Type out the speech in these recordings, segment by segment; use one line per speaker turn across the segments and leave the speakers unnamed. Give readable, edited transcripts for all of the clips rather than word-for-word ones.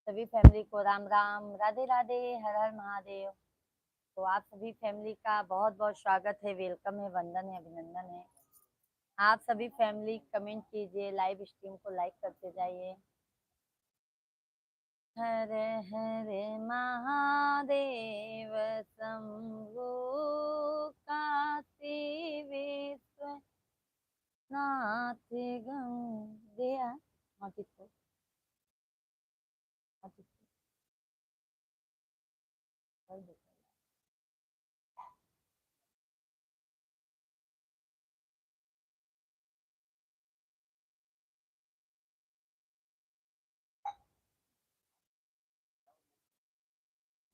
सभी फैमिली को राम राम, राधे राधे, हर हर महादेव। तो आप सभी फैमिली का बहुत बहुत स्वागत है, वेलकम है, वंदन है, अभिनंदन है। आप सभी फैमिली कमेंट कीजिए, लाइव स्ट्रीम को लाइक करते जाइए। हर हर महादेव शंभो काशी विश्वनाथ गंगेया। हाँ, किसको हाँ, किसको कर दो।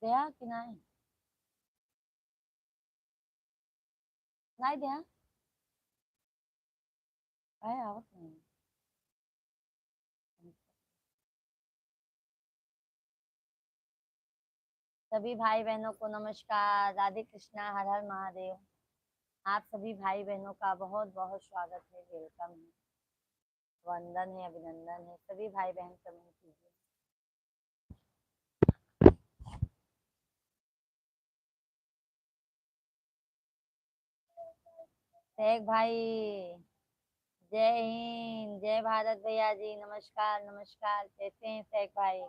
दया कि नहीं नहीं दया आया आवत नहीं। सभी भाई बहनों को नमस्कार, राधे कृष्णा, हर हर महादेव। आप सभी भाई बहनों का बहुत बहुत स्वागत है, वेलकम है, वंदन है, अभिनंदन है। सभी भाई बहन कमेंट कीजिए। शेख भाई, जय हिंद, जय भारत भैया जी, नमस्कार नमस्कार। कैसे हैं शेख भाई?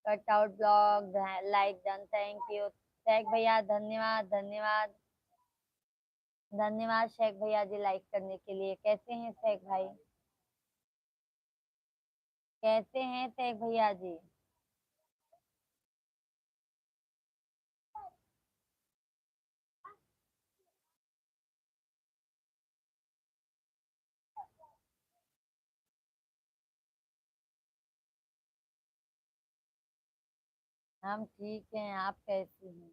Cut out blog like done, thank you Sheikh भैया, धन्यवाद धन्यवाद धन्यवाद शेख भैया जी, लाइक करने के लिए। कैसे हैं शेख भाई? कैसे हैं शेख भैया जी? हम ठीक हैं, आप कैसी हैं?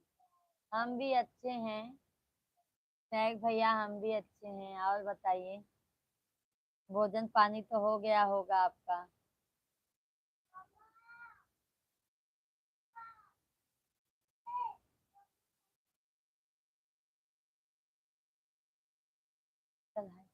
हम भी अच्छे हैं शेख भैया, हम भी अच्छे हैं। और बताइए, भोजन पानी तो हो गया होगा आपका? चल है।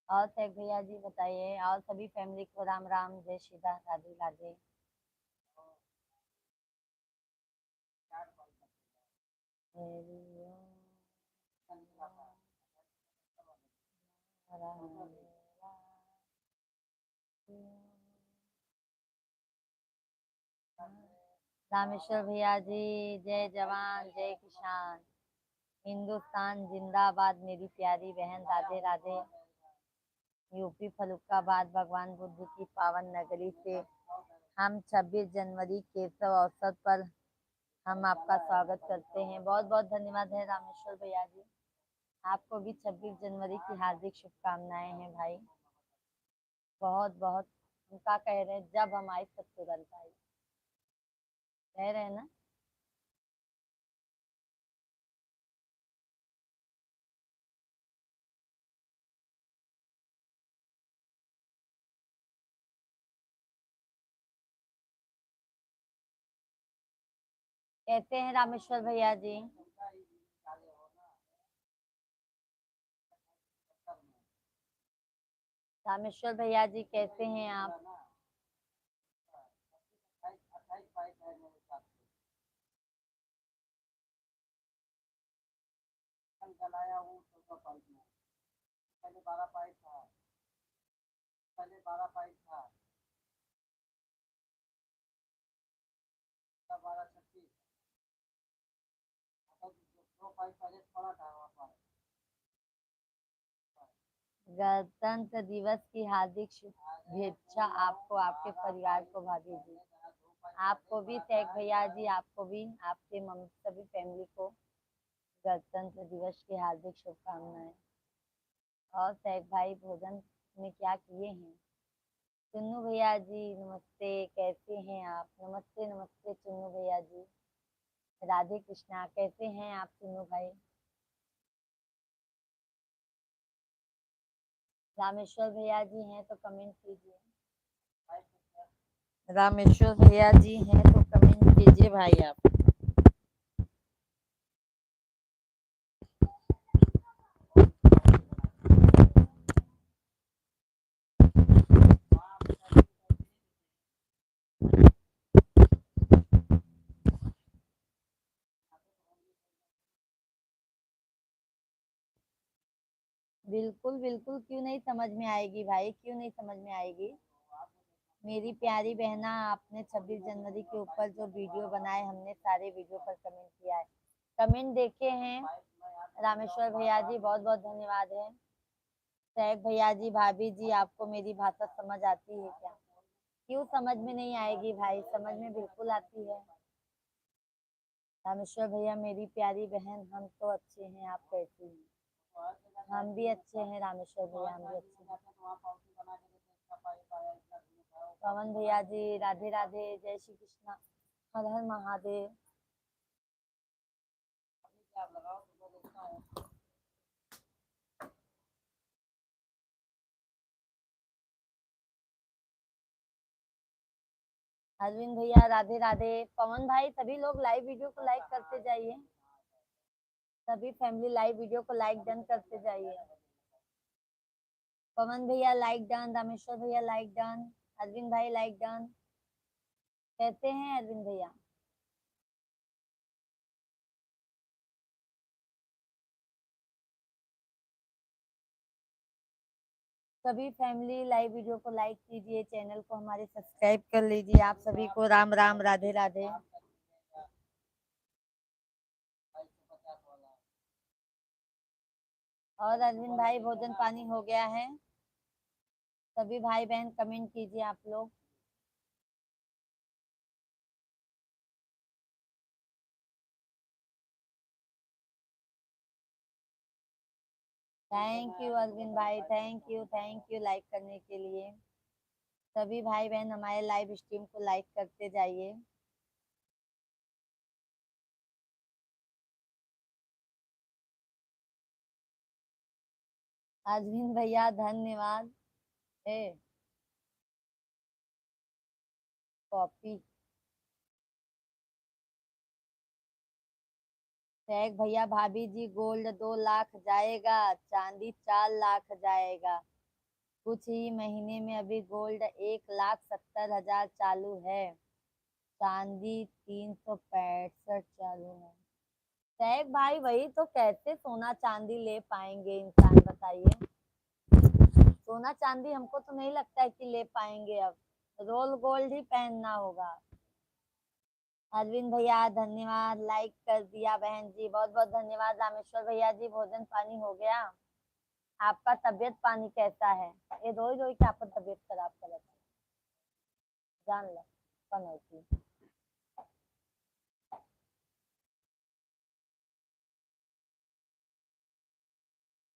और शेख भैया जी बताइए, और सभी फैमिली को राम राम, जय सीता, राधे राधे। हरि ओम। रामेश्वर भैया जी, जय जवान जय किसान, हिंदुस्तान जिंदाबाद। मेरी प्यारी बहन, राधे राधे। यूपी फल्लुकाबाद भगवान बुद्ध की पावन नगरी से हम 26 जनवरी के शुभ अवसर पर हम आपका स्वागत करते हैं। बहुत बहुत धन्यवाद है रामेश्वर भैया जी। आपको भी 26 जनवरी की हार्दिक शुभकामनाएं हैं भाई। बहुत बहुत। उनका कह रहे हैं, जब हम आए तब तुरंत आई, कह रहे हैं ना। कहते हैं रामेश्वर भैया जी। रामेश्वर भैया जी, कैसे हैं आप? गणतंत्र दिवस की हार्दिक शुभेच्छा आपको, आपके परिवार को, भाभी जी। आपको भी शेख भैया जी, आपको भी, आपके मम्मी, सभी फैमिली को गणतंत्र दिवस की हार्दिक शुभकामनाएं। और शेख भाई, भोजन में क्या किए हैं? चुन्नू भैया जी नमस्ते, कैसे हैं आप? नमस्ते नमस्ते चुन्नू भैया जी। राधे कृष्णा। कैसे हैं आप तीनों भाई? रामेश्वर भैया जी हैं तो कमेंट कीजिए। रामेश्वर भैया जी हैं तो कमेंट कीजिए भाई आप। बिल्कुल बिल्कुल, क्यों नहीं समझ में आएगी भाई, क्यों नहीं समझ में आएगी। मेरी प्यारी बहना, आपने 26 जनवरी के ऊपर जो वीडियो बनाए, हमने सारे वीडियो पर कमेंट किया है, कमेंट देखे हैं। रामेश्वर भैया जी बहुत बहुत धन्यवाद है। सैफ भैया जी, भाभी जी, आपको मेरी भाषा समझ आती है क्या? क्यों समझ में नहीं आएगी भाई, समझ में बिल्कुल आती है। रामेश्वर भैया, मेरी प्यारी बहन, हम तो अच्छे हैं, आप कैसी हैं? हम भी अच्छे हैं रामेश्वर भैया, हम भी अच्छे हैं। पवन भैया जी, राधे राधे, जय श्री कृष्णा, हर हर महादेव। अरविंद भैया, राधे राधे। पवन भाई, सभी लोग लाइव वीडियो को लाइक करते जाइए, सभी फैमिली लाइव वीडियो को लाइक डन करते जाइए। पवन भैया लाइक डन, रामेश्वर भैया लाइक डन, अरविंद भाई लाइक डन। कहते हैं अरविंद भैया। सभी फैमिली लाइव वीडियो को लाइक कीजिए, चैनल को हमारे सब्सक्राइब कर लीजिए। आप सभी को राम राम, राधे राधे। और अरविंद भाई, भोजन पानी हो गया है? सभी भाई बहन कमेंट कीजिए आप लोग। थैंक यू अरविंद भाई, थैंक यू लाइक करने के लिए। सभी भाई बहन हमारे लाइव स्ट्रीम को लाइक करते जाइए। अरविंद भैया धन्यवाद है। कॉपी। शेख भैया, भाभी जी, गोल्ड 2 लाख जाएगा, चांदी 4 लाख जाएगा। कुछ ही महीने में अभी गोल्ड 1,70,000 चालू है, चांदी 365 चालू है। शेख भाई, वही तो, कैसे सोना चांदी ले पाएंगे इंसान, बताइए। सोना चांदी हमको तो नहीं लगता है कि ले पाएंगे अब, रोल गोल्ड ही पहनना होगा। अरविंद भैया धन्यवाद, लाइक कर दिया बहन जी, बहुत बहुत धन्यवाद। रामेश्वर भैया जी, भोजन पानी हो गया? आपका तबीयत पानी कैसा है? ये रोज रोज क्या आपका तबीयत खराब कर रखा है? जान लो कौन होती।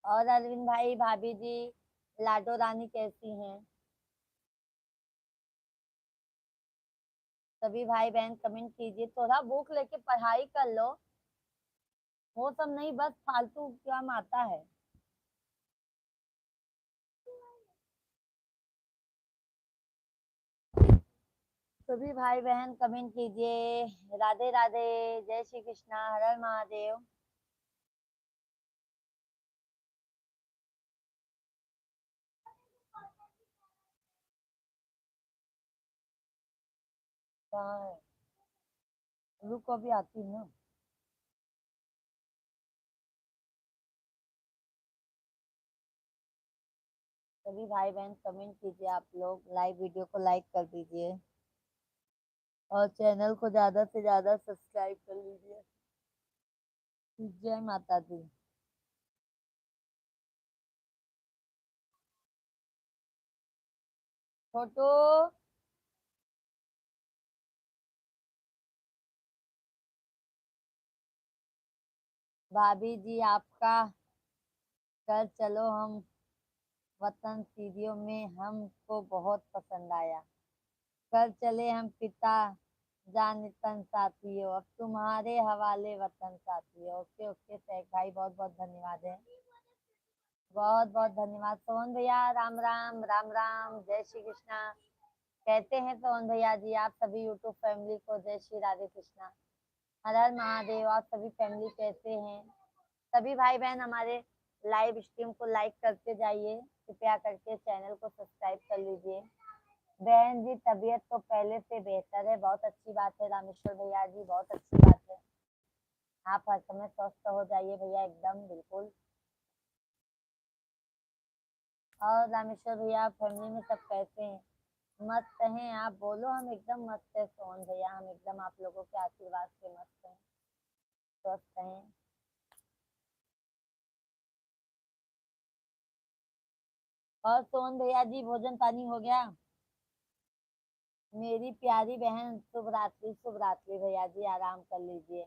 और अरविंद भाई, भाभी जी, लाडो रानी कैसी हैं? सभी भाई बहन कमेंट कीजिए, थोड़ा बुक लेके पढ़ाई कर लो, वो सब नहीं, बस फालतू काम आता है। सभी भाई बहन कमेंट कीजिए, राधे राधे, जय श्री कृष्णा, हर हर महादेव। कहाँ है? रुको, अभी आती हूँ। सभी भाई बहन कमेंट कीजिए, आप लोग लाइव वीडियो को लाइक कर दीजिए और चैनल को ज्यादा से ज्यादा सब्सक्राइब कर लीजिए। जय माता दी। छोटू। भाभी जी, आपका कर चलो हम वतन सीरियो में हमको बहुत पसंद आया। कर चले हम पिता जान तन साथियों, अब तुम्हारे हवाले वतन साथियों। ओके ओके शेख भाई, बहुत बहुत धन्यवाद है। बहुत बहुत धन्यवाद सोहन भैया। राम राम राम राम, जय श्री कृष्णा कहते हैं सोहन भैया जी आप सभी यूट्यूब फैमिली को। जय श्री राधे कृष्णा, हर हर महादेव। आप सभी फैमिली कैसे हैं? सभी भाई बहन हमारे लाइव स्ट्रीम को लाइक करते जाइए, कृपया करके चैनल को सब्सक्राइब कर लीजिए। बहन जी तबीयत तो पहले से बेहतर है, बहुत अच्छी बात है रामेश्वर भैया जी, बहुत अच्छी बात है। आप हर समय स्वस्थ हो जाइए भैया, एकदम बिल्कुल। और रामेश्वर भैया फैमिली में सब कैसे हैं? मस्त हैं? आप बोलो, हम एकदम मस्त है सोहन भैया, हम एकदम आप लोगों के आशीर्वाद से मस्त हैं, स्वस्थ हैं। और सोहन भैया जी भोजन पानी हो गया? मेरी प्यारी बहन शुभ रात्रि, शुभ रात्रि भैया जी, आराम कर लीजिए।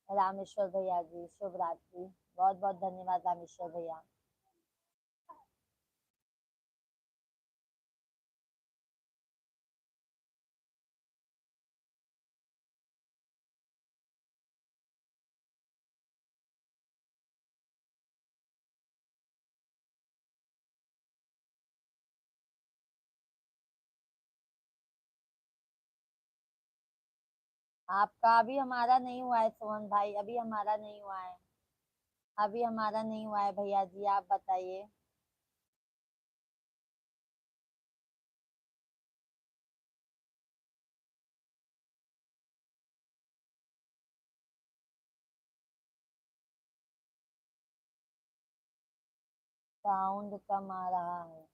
रामेश्वर भैया जी शुभ रात्रि, बहुत बहुत धन्यवाद रामेश्वर भैया। आपका अभी हमारा नहीं हुआ है सोहन भाई, अभी हमारा नहीं हुआ है, अभी हमारा नहीं हुआ है भैया जी, आप बताइए। साउंड कम आ रहा है।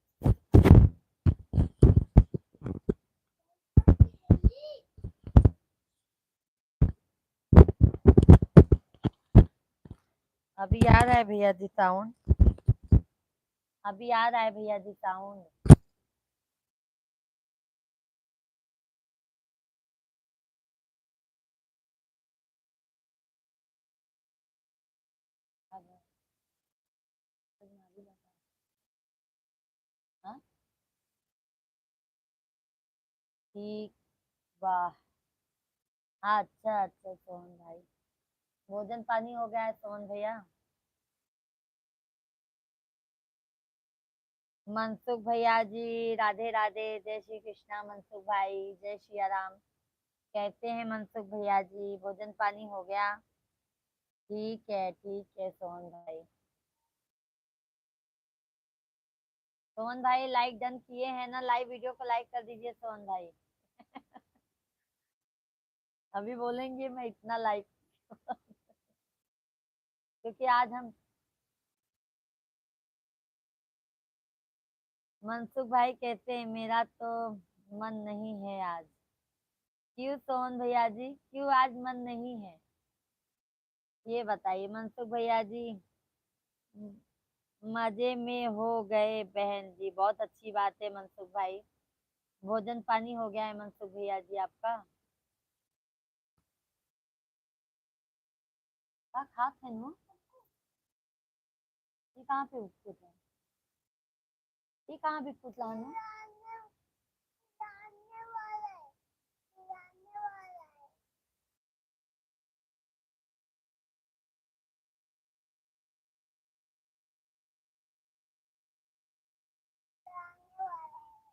अभी आ रहा है भैया जी साउंड? अभी आ रहा है भैया जी साउंड? हाँ ठीक, वाह। अच्छा अच्छा सोहन भाई, भोजन पानी हो गया है सोहन भैया? मनसुख भैया जी राधे राधे, जय श्री कृष्णा मनसुख भाई, जय श्री राम। कहते हैं मनसुख भैया जी भोजन पानी हो गया? ठीक है सोहन भाई। सोहन भाई लाइक डन किए हैं ना? लाइव वीडियो को लाइक कर दीजिए सोहन भाई। अभी बोलेंगे मैं इतना लाइक क्योंकि आज हम, मनसुख भाई कहते हैं मेरा तो मन नहीं है आज। क्यों सोहन भैया जी, क्यों आज मन नहीं है? ये बताइए मनसुख भैया जी। मजे में हो गए बहन जी, बहुत अच्छी बात है मनसुख भाई। भोजन पानी हो गया है मनसुख भैया जी आपका? का खा थे? ये कहाँ पे बिस्कुट है? ये कहाँ बिस्कुट लाना?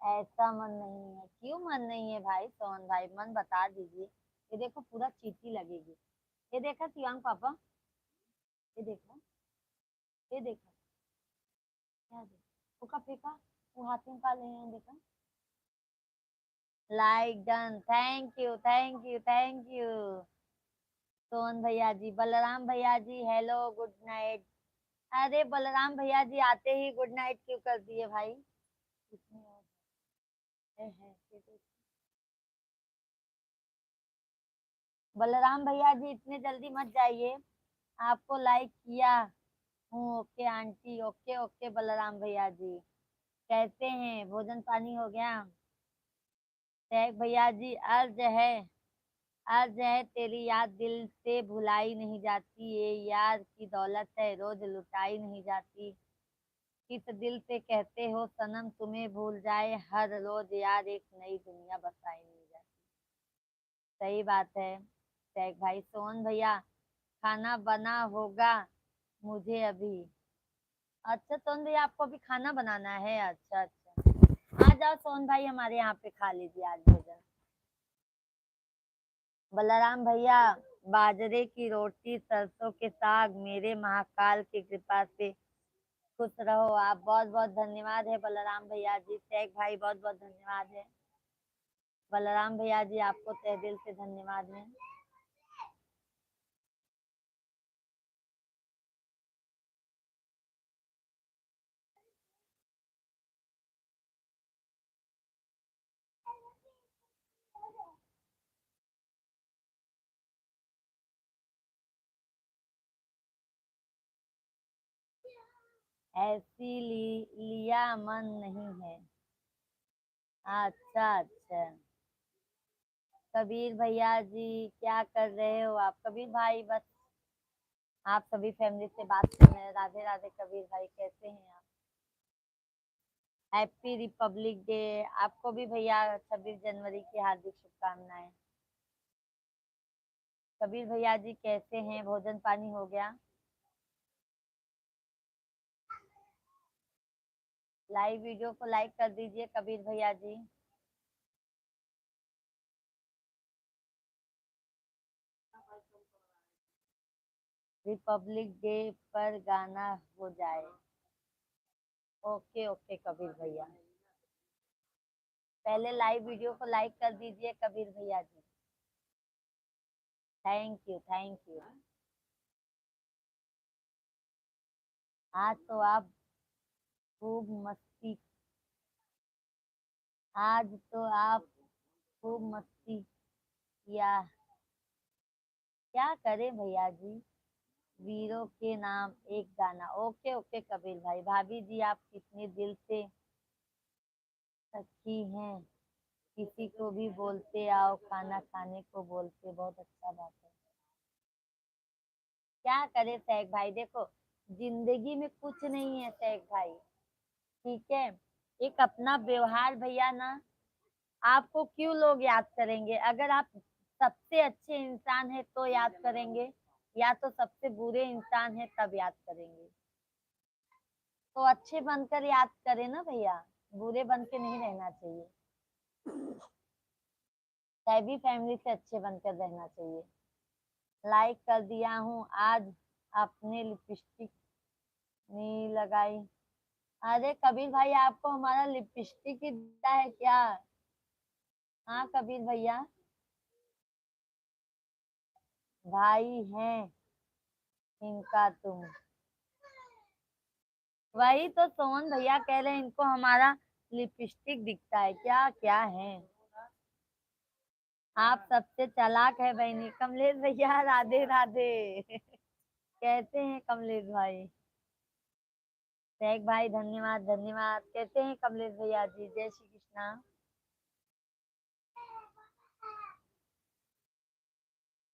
ऐसा मन नहीं है? क्यों मन नहीं है भाई सोहन भाई, मन बता दीजिए। ये देखो पूरा चीटी लगेगी। ये देखा शिवांग पापा, ये देखा, ये देखा, क्या देखा? वो का फेंका, वो हाथ में का ले हैं, देखा? Like done, thank you thank you thank you. Sohan भैया जी, बलराम भैया जी हेलो गुड नाइट। अरे बलराम भैया जी आते ही गुड नाइट क्यों कर दिए भाई? इसमें और है, ये तो। बलराम भैया जी इतने जल्दी मत जाइए, आपको लाइक किया हूँ। Okay aunty, okay okay Balram भैया जी। कहते हैं भोजन पानी हो गया? शेख भैया जी अर्ज है, अर्ज है तेरी याद दिल से भुलाई नहीं जाती, ये यार की दौलत है रोज लुटाई नहीं जाती। किस दिल से कहते हो सनम तुम्हें भूल जाए, हर रोज यार एक नई दुनिया बसाई नहीं जाती। सही बात है। शेख भाई, सोहन भैया, खाना बना होगा मुझे अभी। अच्छा सोहन भैया, आपको अभी खाना बनाना है? अच्छा अच्छा, आ जाओ सोहन भाई, हमारे यहाँ पे खा लीजिए आज भोजन। बलराम भैया, बाजरे की रोटी सरसों के साग, मेरे महाकाल की कृपा से खुश रहो आप। बहुत बहुत धन्यवाद है बलराम भैया जी। शेख भाई, बहुत बहुत धन्यवाद है। बलराम भैया जी, आपको तहे दिल से धन्यवाद है। ऐसी लिया मन नहीं है। अच्छा अच्छा। कबीर भैया जी, क्या कर रहे हो आप? कबीर भाई, बस आप सभी फैमिली से बात कर रहे हैं। राधे राधे कबीर भाई, कैसे हैं आप? Happy Republic day. आपको भी भैया 26 जनवरी की हार्दिक शुभकामनाएं। कबीर भैया जी कैसे हैं? भोजन पानी हो गया? लाइव वीडियो को लाइक कर दीजिए कबीर भैया जी। रिपब्लिक डे पर गाना हो जाए। ओके ओके कबीर भैया, पहले लाइव वीडियो को लाइक कर दीजिए कबीर भैया ji. Thank you thank you. आज तो आप खूब मस्ती, आज तो आप खूब मस्ती किया। क्या करें भैया जी? वीरों के नाम एक गाना। ओके ओके कबीर भाई। भाभी जी, आप कितने दिल से सच्ची हैं। किसी को भी बोलते आओ खाना खाने को बोलते, बहुत अच्छा बात है। क्या करे शेख भाई, देखो जिंदगी में कुछ नहीं है शेख भाई, ठीक है? एक अपना व्यवहार भैया ना, आपको क्यों लोग याद करेंगे? अगर आप सबसे अच्छे इंसान है तो याद करेंगे, या तो सबसे बुरे इंसान है तब याद करेंगे। तो अच्छे बनकर याद करें ना भैया, बुरे बन के नहीं रहना चाहिए। सभी फैमिली से अच्छे बनकर रहना चाहिए। लाइक कर दिया हूँ। आज आपने लिपस्टिक नहीं लगाई? अरे कबीर भाई, आपको हमारा लिपस्टिक ही दिखता है क्या? हाँ कबीर भैया, भाई हैं इनका तुम। वही तो सोहन भैया कह रहे हैं, इनको हमारा लिपस्टिक दिखता है क्या? क्या है? आप सबसे चालाक है बहनी। कमलेश भैया, राधे राधे। कैसे हैं कमलेश भाई? शेख भाई, धन्यवाद धन्यवाद। कैसे हैं कमलेश भैया जी? जय श्री कृष्णा।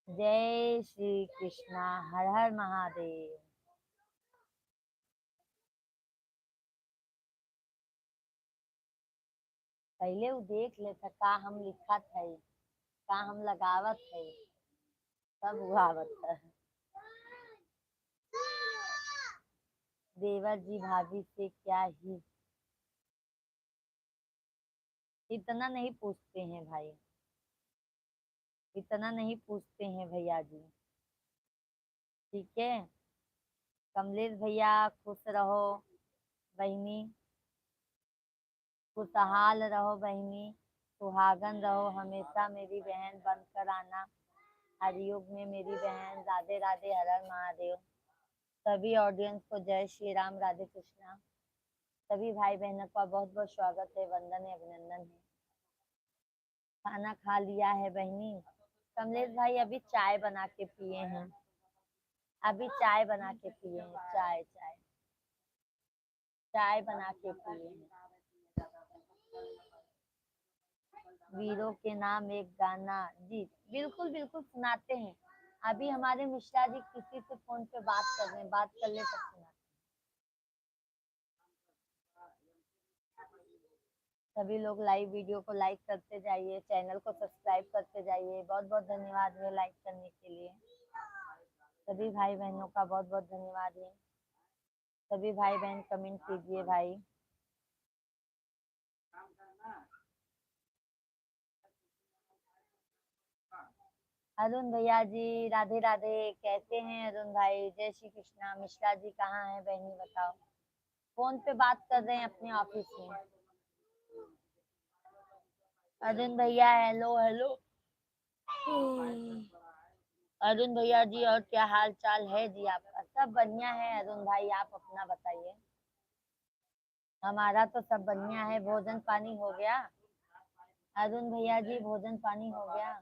जय श्री कृष्णा। हर हर महादेव। पहले वो देख लेता का हम लिखा थे, का हम लगावत है, सब हुआवत है। देवर जी भाभी से क्या ही, इतना नहीं पूछते हैं भाई, इतना नहीं पूछते हैं भैया जी, ठीक है? कमलेश भैया, खुश रहो बहनी, खुशहाल रहो बहनी, सुहागन रहो हमेशा मेरी बहन बनकर आना। हरियुग में मेरी बहन। राधे राधे, हर हर महादेव। सभी ऑडियंस को जय श्री राम, राधे कृष्णा। सभी भाई बहनों का बहुत बहुत स्वागत है, वंदन है, अभिनंदन है। खाना खा लिया है बहनी? कमलेश भाई अभी चाय बना के पिए हैं, अभी चाय बना के पिए हैं, चाय चाय चाय बना के पिए हैं। वीरों के नाम एक गाना, जी बिल्कुल बिल्कुल सुनाते हैं। अभी हमारे मिश्रा जी किसी से फोन पे बात कर रहे हैं, बात कर ले तब सुना। सभी लोग लाइव वीडियो को लाइक करते जाइए, चैनल को सब्सक्राइब करते जाइए। बहुत बहुत धन्यवाद है लाइक करने के लिए। सभी भाई बहनों का बहुत बहुत धन्यवाद है। सभी भाई बहन कमेंट कीजिए भाई। अरुण भैया जी राधे राधे, कैसे हैं अरुण भाई? जय श्री कृष्णा। मिश्रा जी कहाँ है बहनी बताओ? फोन पे बात कर रहे हैं अपने ऑफिस में। अरुण भैया हेलो हेलो। अरुण भैया जी और क्या हाल चाल है जी आपका? सब बढ़िया है अरुण भाई, आप अपना बताइए। हमारा तो सब बढ़िया है। भोजन पानी हो गया अरुण भैया जी? भोजन पानी हो गया?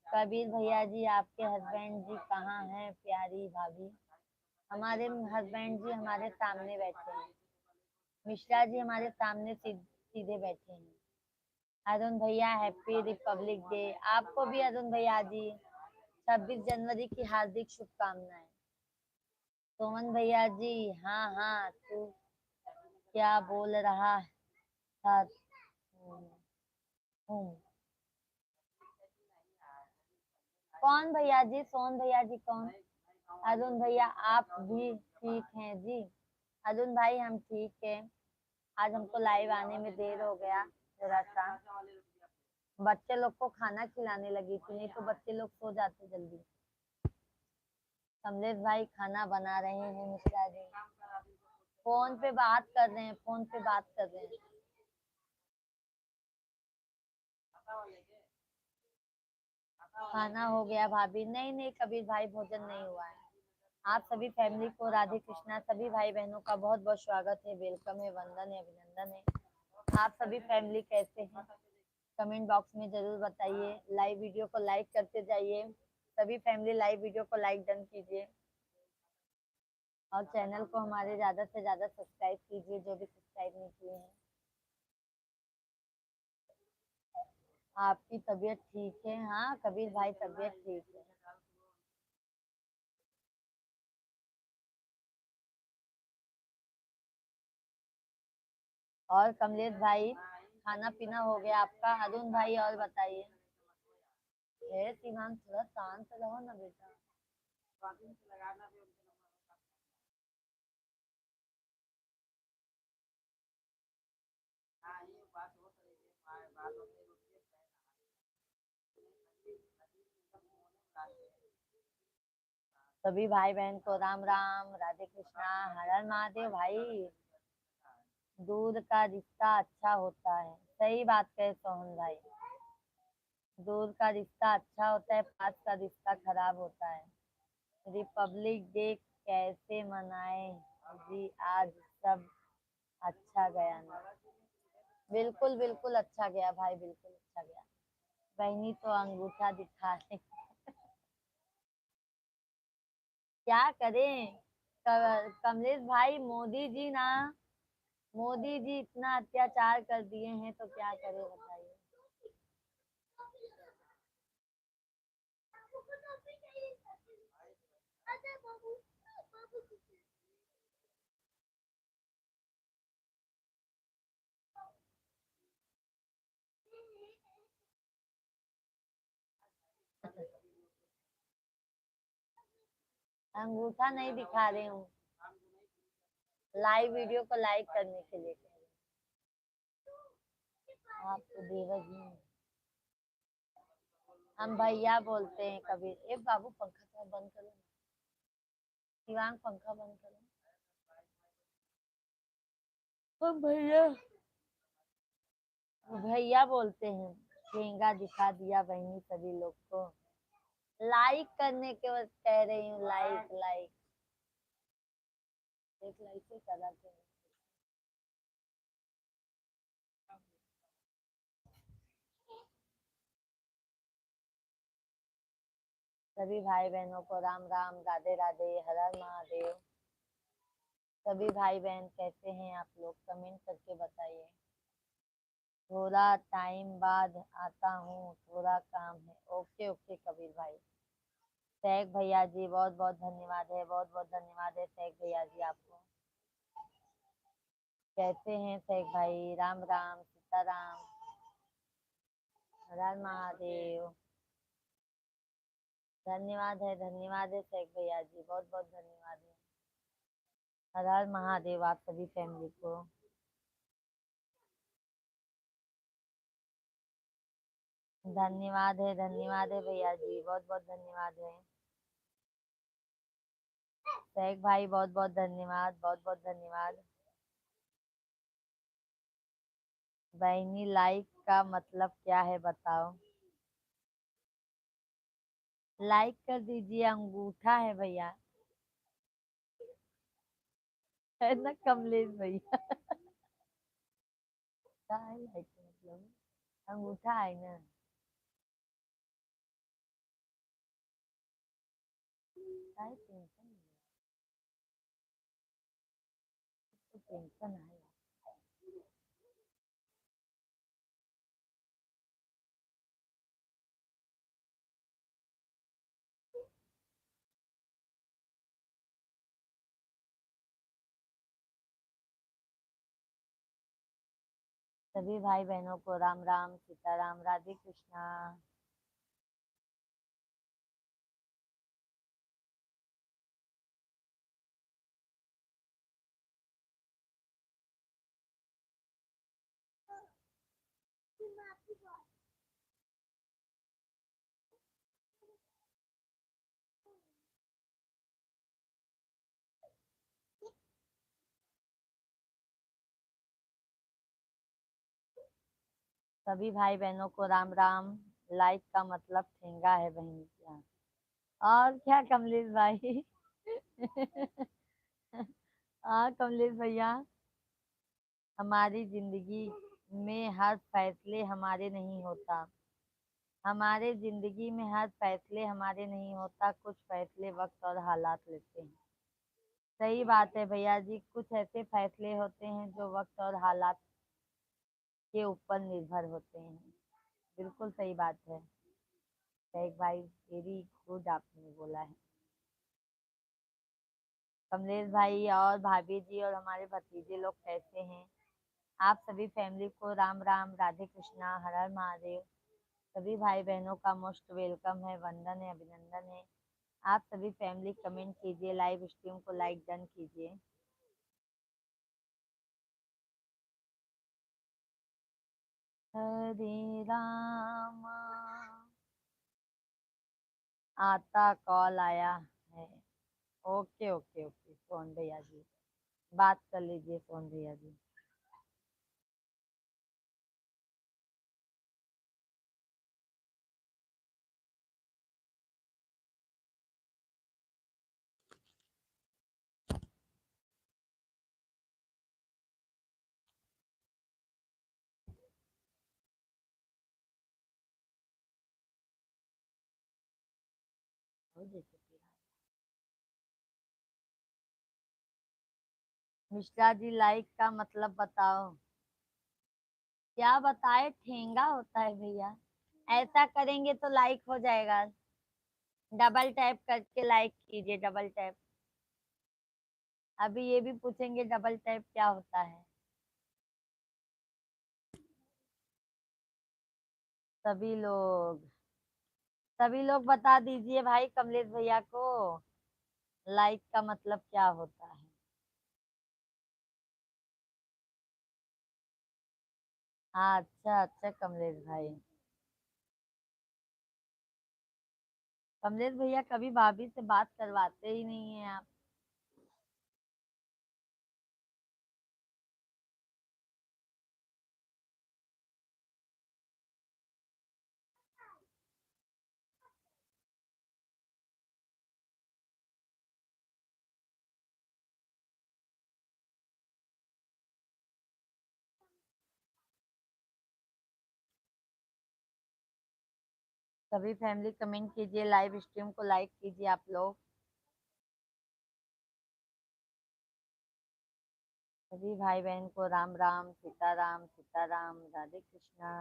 कबीर भैया जी आपके हस्बैंड जी कहाँ हैं प्यारी भाभी? हमारे हस्बैंड जी हमारे सामने बैठे हैं। मिश्रा जी हमारे सामने सीधे बैठे हैं। अरुण भैया हैप्पी रिपब्लिक डे। आपको भी अरुण भैया जी 26 जनवरी की हार्दिक शुभकामनाएं। सोमन भैया जी हाँ हाँ, तू क्या बोल रहा था? हूँ। कौन भैया जी? सोन भैया जी कौन? अरुण भैया आप भी ठीक हैं जी? अरुण भाई हम ठीक है। आज हमको लाइव आने में देर हो गया थोड़ा सा। बच्चे लोग को खाना खिलाने लगी थी, नहीं तो बच्चे लोग सो जाते जल्दी। कमलेश भाई खाना बना रहे हैं मिश्रा जी। फोन पे बात कर रहे हैं, फोन पे बात कर रहे हैं। खाना हो गया भाभी? नहीं नहीं कबीर भाई भोजन नहीं हुआ है। आप सभी फैमिली को राधे कृष्णा। सभी भाई बहनों का बहुत बहुत स्वागत है, वेलकम है, वंदन है, अभिनंदन है। आप सभी फैमिली कैसे हैं? कमेंट बॉक्स में जरूर बताइए। लाइव वीडियो को लाइक करते जाइए। सभी फैमिली लाइव वीडियो को लाइक डन कीजिए और चैनल को हमारे ज्यादा से ज्यादा सब्सक्राइब कीजिए जो भी सब्सक्राइब नहीं किए हैं। आपकी तबीयत ठीक है? हाँ कबीर भाई तबीयत ठीक है। और कमलेश भाई खाना पीना हो गया आपका? अरुण भाई और बताइए। शिवांग थोड़ा शांत रहो ना बेटा। सभी भाई बहन को राम राम, राधे कृष्णा, हर हर महादेव। भाई दूर का रिश्ता अच्छा होता है। सही बात कहे सोहन भाई। दूर का रिश्ता अच्छा होता है, पास का रिश्ता खराब होता है। रिपब्लिक डे कैसे मनाए जी आज? सब अच्छा गया ना? बिल्कुल बिल्कुल अच्छा गया भाई, बिल्कुल अच्छा गया। बहनी तो अंगूठा दिखा रही। क्या करें? कमलेश भाई मोदी जी इतना अत्याचार कर दिए हैं तो क्या करें बताइए। अंगूठा नहीं दिखा रही हूँ, लाइव वीडियो को लाइक करने के लिए कह रही हूँ। आप तो देवर जी हैं। हम भैया बोलते हैं कभी। ए बाबू पंखा थोड़ा बंद करो ना। शिवांग पंखा बंद करो। हम भैया भैया बोलते हैं। ठेंगा दिखा दिया बहनी सभी लोग को। लाइक करने के बाद कह रही हूँ, लाइक लाइक। एक लाइक से करा थे। सभी भाई बहनों को राम राम, राधे राधे, हर हर महादेव। सभी भाई बहन कैसे हैं आप लोग? कमेंट करके बताइए। थोड़ा टाइम बाद आता हूँ, थोड़ा काम है। ओके ओके कबीर भाई। शेख भैया जी बहुत बहुत धन्यवाद है, बहुत बहुत धन्यवाद है शेख भैया जी आपको। कैसे हैं शेख भाई? राम राम। सीताराम। हर हर महादेव। धन्यवाद है शेख भैया जी, बहुत बहुत धन्यवाद है। हर हर महादेव आप सभी फैमिली को। धन्यवाद है भैया जी, बहुत बहुत धन्यवाद है। शेख भाई बहुत बहुत धन्यवाद, बहुत बहुत धन्यवाद। बहनी लाइक का मतलब क्या है बताओ। लाइक कर दीजिए, अंगूठा है भैया। है ना कमलेश भैया। क्या है लाइक का मतलब? अंगूठा है ना। क्या है टेंशन? तो टेंशन है। सभी भाई बहनों को राम राम, सीताराम, राधे कृष्णा। सभी भाई बहनों को राम राम। लाइक का मतलब ठेंगा है बहन क्या। और क्या कमलेश भाई। हाँ कमलेश भैया। हमारी जिंदगी में हर फैसले हमारे नहीं होता। हमारे जिंदगी में हर फैसले हमारे नहीं होता, कुछ फैसले वक्त और हालात लेते हैं। सही बात है भैया जी, कुछ ऐसे फैसले होते हैं जो वक्त और हालात के ऊपर निर्भर होते हैं। बिल्कुल सही बात है। शेख भाई तेरी खुद आपने बोला है। कमलेश भाई और भाभी जी और हमारे भतीजे लोग कैसे हैं। आप सभी फैमिली को राम राम, राधे कृष्णा, हर हर महादेव। सभी भाई बहनों का मोस्ट वेलकम है, वंदन है, अभिनंदन है। आप सभी फैमिली कमेंट कीजिए, लाइव स्ट्रीम को लाइक डन कीजिए। हरे राम। आता कॉल आया है। ओके ओके ओके सोहन भैया जी, बात कर लीजिए सोहन भैया जी। हो जैसे कि मिश्रा जी लाइक का मतलब बताओ। क्या बताए, ठेंगा होता है भैया। ऐसा करेंगे तो लाइक हो जाएगा। डबल टैप करके लाइक कीजिए, डबल टैप। अभी ये भी पूछेंगे डबल टैप क्या होता है। सभी लोग सभी लोग बता दीजिए भाई कमलेश भैया को लाइक का मतलब क्या होता है। हाँ अच्छा अच्छा कमलेश भाई। कमलेश भैया कभी भाभी से बात करवाते ही नहीं है आप। सभी फैमिली कमेंट कीजिए, लाइव स्ट्रीम को लाइक कीजिए आप लोग। सभी भाई बहन को राम राम, सीताराम सीताराम, राधे कृष्णा।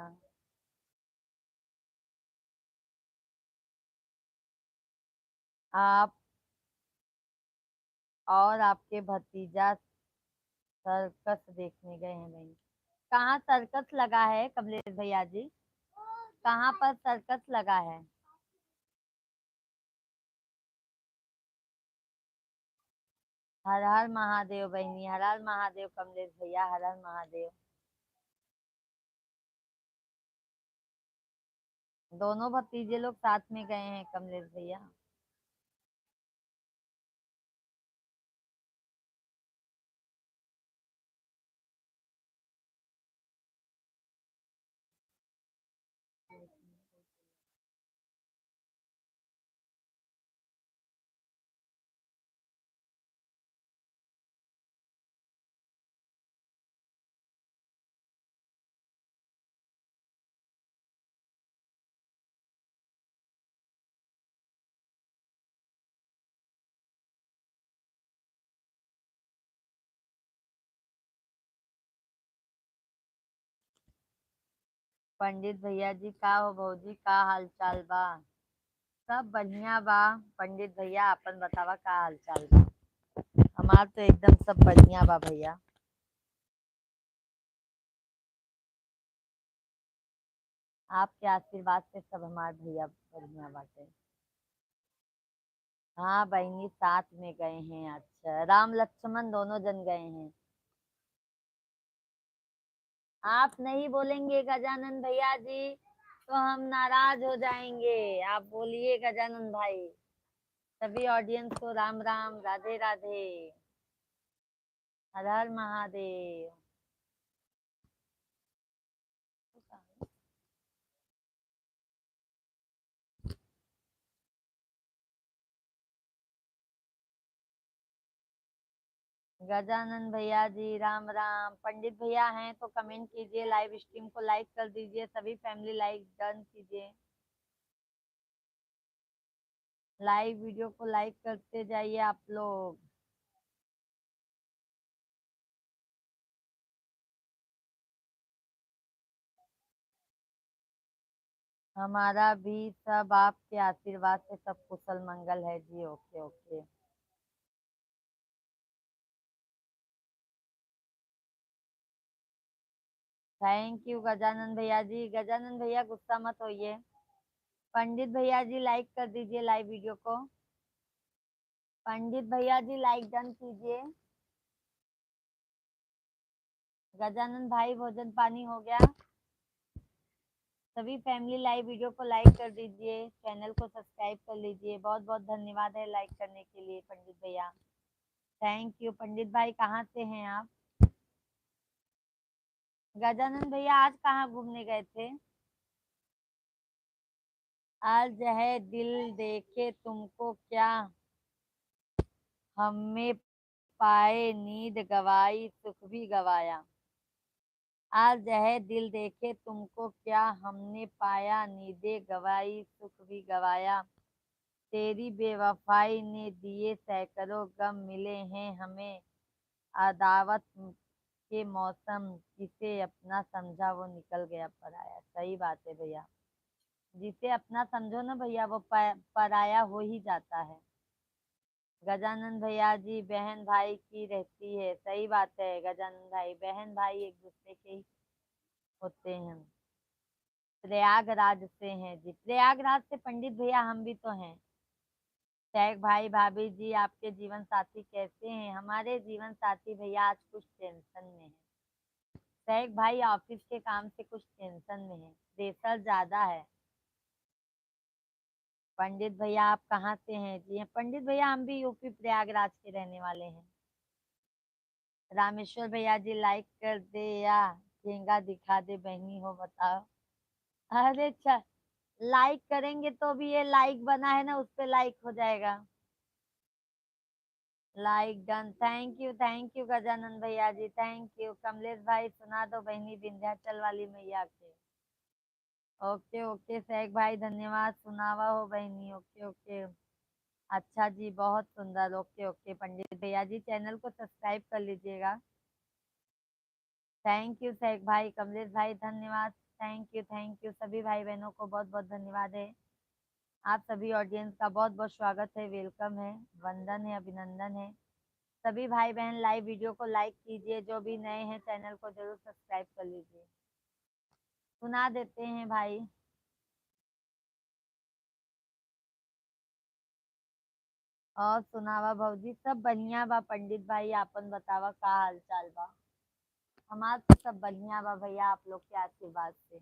आप और आपके भतीजा सर्कस देखने गए हैं बहन। कहाँ सर्कस लगा है कमलेश भैया जी? कहाँ पर सर्कस लगा है? हर हर महादेव बहनी, हर हर महादेव कमलेश भैया, हर हर महादेव। दोनों भतीजे लोग साथ में गए हैं कमलेश भैया। पंडित भैया जी का हो भौजी, का हाल चाल बा? सब बढ़िया बा। पंडित भैया अपन बतावा का हाल चाल बा? हमार तो एकदम सब बढ़िया बा भैया। आपके आशीर्वाद से सब हमार भैया बढ़िया बाटे। हाँ बहनी साथ में गए हैं। अच्छा, राम लक्ष्मण दोनों जन गए हैं। आप नहीं बोलेंगे गजानन भैया जी तो हम नाराज हो जाएंगे। आप बोलिए गजानन भाई। सभी ऑडियंस को राम राम, राधे राधे, हर हर महादेव। गजानन भैया जी राम राम। पंडित भैया हैं तो कमेंट कीजिए, लाइव स्ट्रीम को लाइक कर दीजिए, सभी फैमिली लाइक डन कीजिए। लाइव वीडियो को लाइक करते जाइए आप लोग। हमारा भी सब आपके आशीर्वाद से सब कुशल मंगल है जी। Okay okay. Thank you Gajanan भैया जी। गजानन भैया गुस्सा मत होइए। पंडित भैया जी लाइक कर दीजिए लाइव वीडियो को। पंडित भैया जी लाइक डन कीजिए। गजानन भाई भोजन पानी हो गया? सभी फैमिली लाइव वीडियो को लाइक कर दीजिए, चैनल को सब्सक्राइब कर लीजिए। बहुत बहुत धन्यवाद है लाइक करने के लिए पंडित भैया। Thank you. पंडित भाई कहाँ से हैं आप? गजानन भैया आज कहाँ घूमने गए थे? आज है दिल देखे तुमको क्या, हमें पाए नींद गवाई सुख भी गवाया। आज है दिल देखे तुमको क्या, हमने पाया नींदे गवाई सुख भी गवाया। तेरी बेवफाई ने दिए सैकड़ों गम, मिले हैं हमें अदावत के मौसम। जिसे अपना समझा वो निकल गया पराया। सही बात है भैया। जिसे अपना समझो ना भैया वो पराया हो ही जाता है। गजानन भैया जी बहन भाई की रहती है। सही बात है गजानन भाई, बहन भाई एक दूसरे के ही होते हैं। प्रयागराज से हैं जी। प्रयागराज से पंडित भैया हम भी तो हैं। शेख भाई भाभी जी आपके जीवन साथी कैसे हैं? हमारे जीवन साथी भैया आज कुछ टेंशन में है। शेख भाई ऑफिस के काम से कुछ टेंशन में है, प्रेशर ज्यादा है। पंडित भैया आप कहाँ से हैं? जी पंडित भैया हम भी यूपी प्रयागराज के रहने वाले हैं। रामेश्वर भैया जी लाइक कर दे या झींगा दिखा दे बहनी हो बताओ। अरे अच्छा, लाइक करेंगे तो भी ये लाइक बना है ना उस पे लाइक हो जाएगा। Like done. Thank you Gajanan भैया जी, थैंक यू। कमलेश भाई सुना दो बहनी विंध्याचल वाली मैया के। ओके ओके शेख भाई धन्यवाद, सुनावा हो बहनी। Okay okay. अच्छा जी बहुत सुंदर। ओके ओके पंडित भैया जी चैनल को सब्सक्राइब कर लीजिएगा। थैंक यू शेख भाई, कमलेश भाई धन्यवाद। थैंक यू सभी भाई बहनों को बहुत बहुत धन्यवाद है। आप सभी ऑडियंस का बहुत बहुत स्वागत है, वेलकम है, वंदन है, अभिनंदन है। सभी भाई बहन लाइव वीडियो को लाइक कीजिए, जो भी नए हैं चैनल को जरूर सब्सक्राइब कर लीजिए। सुना देते हैं भाई। और सुनावा भौजी सब बढ़िया बा। पंडित भाई आपन बतावा का हाल चाल बा। हमार तो सब बढ़िया बा भैया, आप लोग के आशीर्वाद से।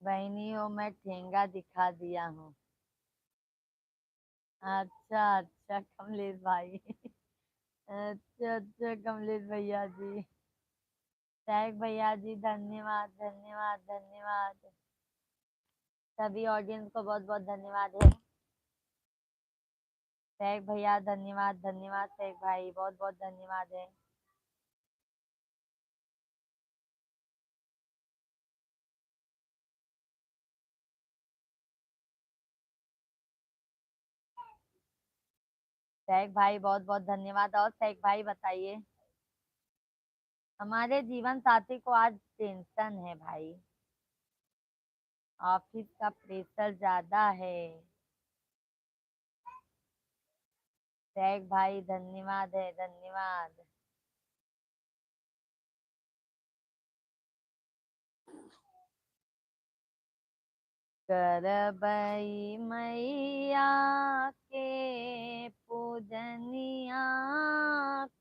बहनी हो मैं ठेंगा दिखा दिया हूँ। अच्छा अच्छा कमलेश भाई अच्छा अच्छा कमलेश भैया जी। टैग भैया जी धन्यवाद धन्यवाद धन्यवाद। सभी ऑडियंस को बहुत बहुत धन्यवाद है। टैग भैया धन्यवाद धन्यवाद। टैग भाई बहुत बहुत धन्यवाद है। टैग भाई बहुत बहुत धन्यवाद। और टैग भाई बताइए। हमारे जीवन साथी को आज टेंशन है भाई। ऑफिस का प्रेशर ज्यादा है। टैग भाई धन्यवाद है धन्यवाद। करबई मैया के पूजनिया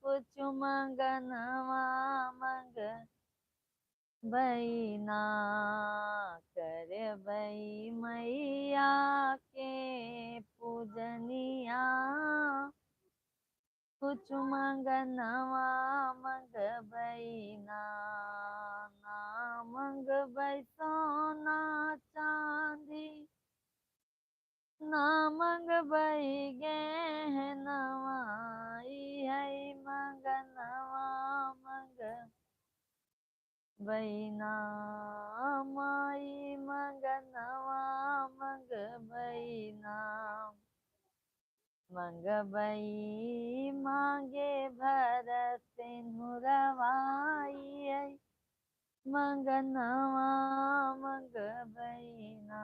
कुछ मंगनवा मंग बईना। करबई मैया के पूजनिया कुछ मंगनवा मंग बईना। ना मंगबै सोना चांदी ना मंगबै गहनवा। है मंगनवा मंग बईना। माई मंगनवा मंग बईना। मंगबई मांगे भर सिंहुरवाई है मंगनवा मंगबईना।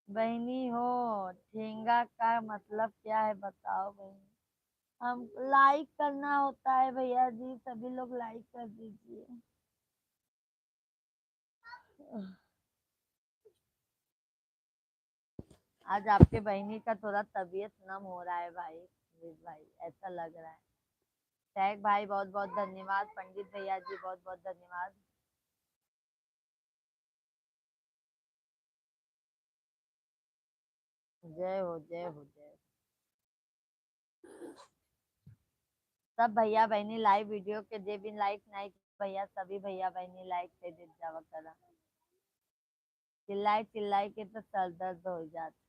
बहनी हो ठेंगा का मतलब क्या है बताओ बहनी। हम लाइक करना होता है भैया जी, सभी लोग लाइक कर दीजिए। आज आपके बहनी का थोड़ा तबीयत नम हो रहा है भाई। भाई ऐसा लग रहा है। टैग भाई बहुत बहुत धन्यवाद। पंडित भैया जी बहुत बहुत धन्यवाद। जय हो जय हो जय हो। सब भैया बहनी लाइव वीडियो के जे भी लाइक नहीं भैया सभी भैया बहनी लाइक दे दे जावा करा। चिल्लाई चिल्लाई के तो सर दर्द हो जाता है।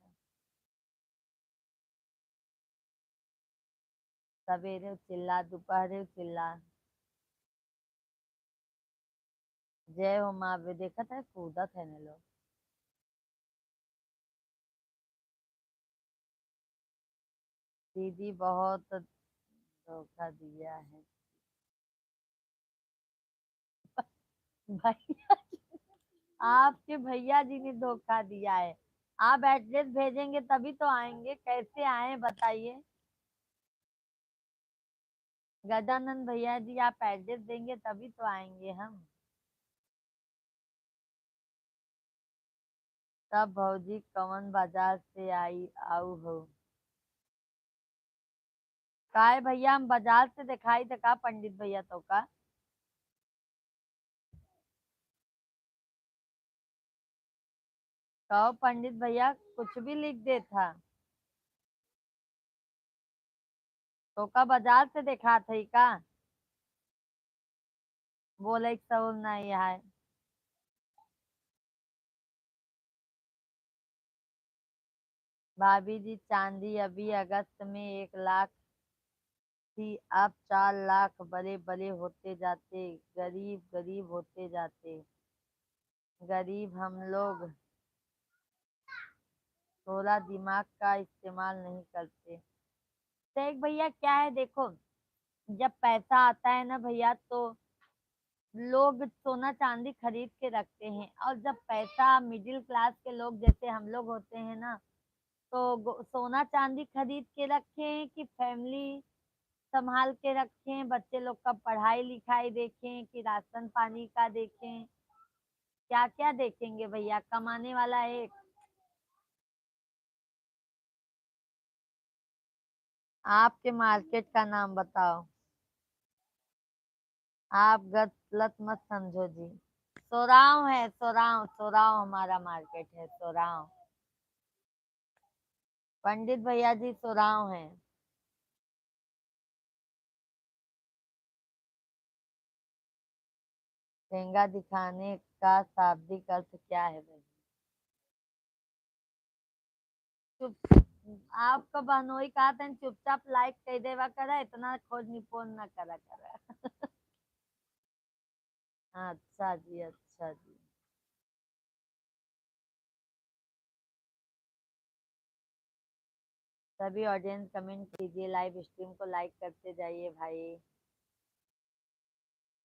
सवेरे चिल्ला दोपहरे चिल्ला। जय हो माँ भी देखा था कूदत है ने लोग। दीदी बहुत धोखा दिया है भैया। आपके भैया जी ने धोखा दिया है। आप एड्रेस भेजेंगे तभी तो आएंगे, कैसे आए बताइए। गजानंद भैया जी आप एड्रेस देंगे तभी तो आएंगे हम। तब भौजी कवन बाजार से आई आऊ हो। का है भैया हम बाजार से दिखाई दिखा पंडित भैया तो का। कहो पंडित भैया कुछ भी लिख दे था तो का बाजार से देखा थी का। बोले सऊल नहीं है। भाभी जी चांदी अभी अगस्त में 1 लाख थी, अब 4 लाख। बड़े बड़े होते जाते गरीब गरीब होते जाते। गरीब हम लोग थोड़ा दिमाग का इस्तेमाल नहीं करते। शेख भैया क्या है देखो, जब पैसा आता है ना भैया तो लोग सोना चांदी खरीद के रखते हैं, और जब पैसा मिडिल क्लास के लोग जैसे हम लोग होते हैं ना, तो सोना चांदी खरीद के रखें कि फैमिली संभाल के रखें, बच्चे लोग का पढ़ाई लिखाई देखें कि राशन पानी का देखें, क्या क्या देखेंगे भैया, कमाने वाला एक। आपके मार्केट का नाम बताओ। आप गलत मत समझो जी। सोराव है, सोराव सोराव हमारा मार्केट है, सोराव। पंडित भैया जी सोराव है। ठेंगा दिखाने का शाब्दिक अर्थ क्या है भाई? चुप। आपका बहनोई कहा था चुपचाप लाइक कह देवा करा, इतना खोज निपोन ना करा करा। अच्छा जी, अच्छा जी। सभी ऑडियंस कमेंट कीजिए, लाइव स्ट्रीम को लाइक करते जाइए भाई,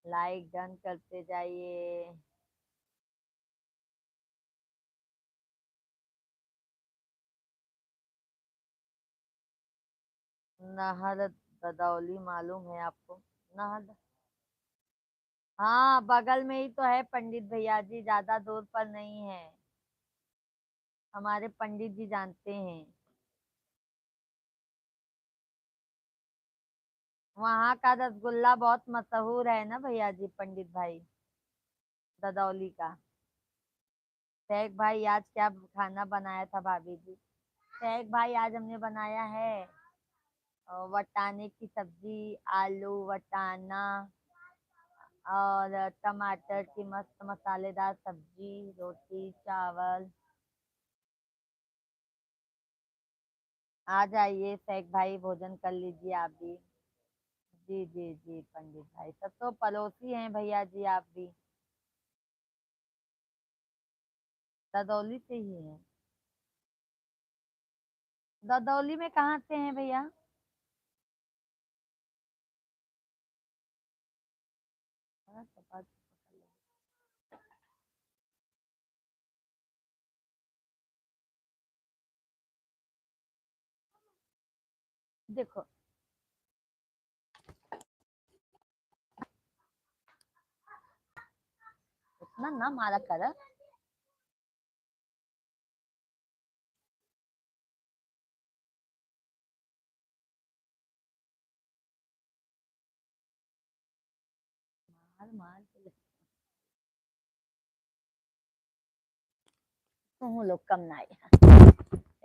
लाइक डन करते जाइए। नहर ददौली मालूम है आपको? नहर, हाँ बगल में ही तो है पंडित भैया जी, ज्यादा दूर पर नहीं है। हमारे पंडित जी जानते हैं। वहाँ का रसगुल्ला बहुत मशहूर है ना भैया जी, पंडित भाई, ददौली का। शेख भाई आज क्या खाना बनाया था भाभी जी? शेख भाई आज हमने बनाया है वटाने की सब्जी, आलू वटाना और टमाटर की मस्त मसालेदार सब्जी, रोटी चावल। आ जाइए शेख भाई, भोजन कर लीजिए आप भी। जी जी जी पंडित भाई, सब तो पड़ोसी हैं भैया जी आप भी, ददौली से ही हैं। ददौली में कहाँ से हैं भैया? हाँ, तो बात पकड़ लो। देखो, इतना ना मारा कर। मार मार के तुम लोग कम ना आए।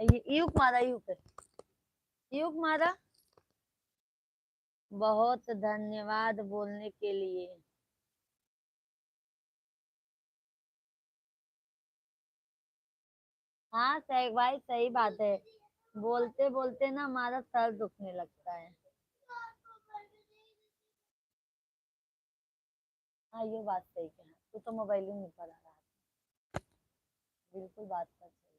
ये यूक मारा, यूक यूक मारा। बहुत धन्यवाद बोलने के लिए। हाँ सही भाई, सही बात है, बोलते बोलते ना हमारा सर दुखने लगता है। हाँ ये बात सही कहा, तू तो मोबाइल ही नहीं पढ़ा रहा। बिल्कुल बात कर सही है।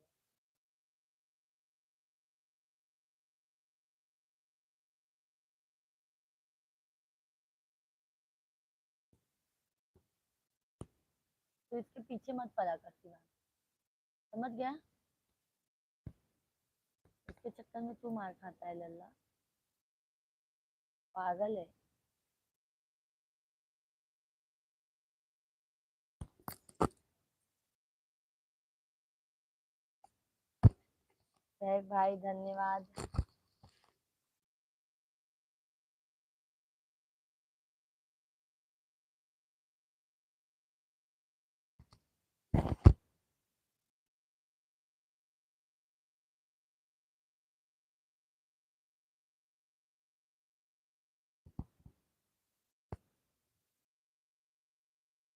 तो इसके पीछे मत पड़ा कर शिवा, समझ गया? इसके चक्कर में तू मार खाता है लल्ला, पागल है। सही भाई धन्यवाद।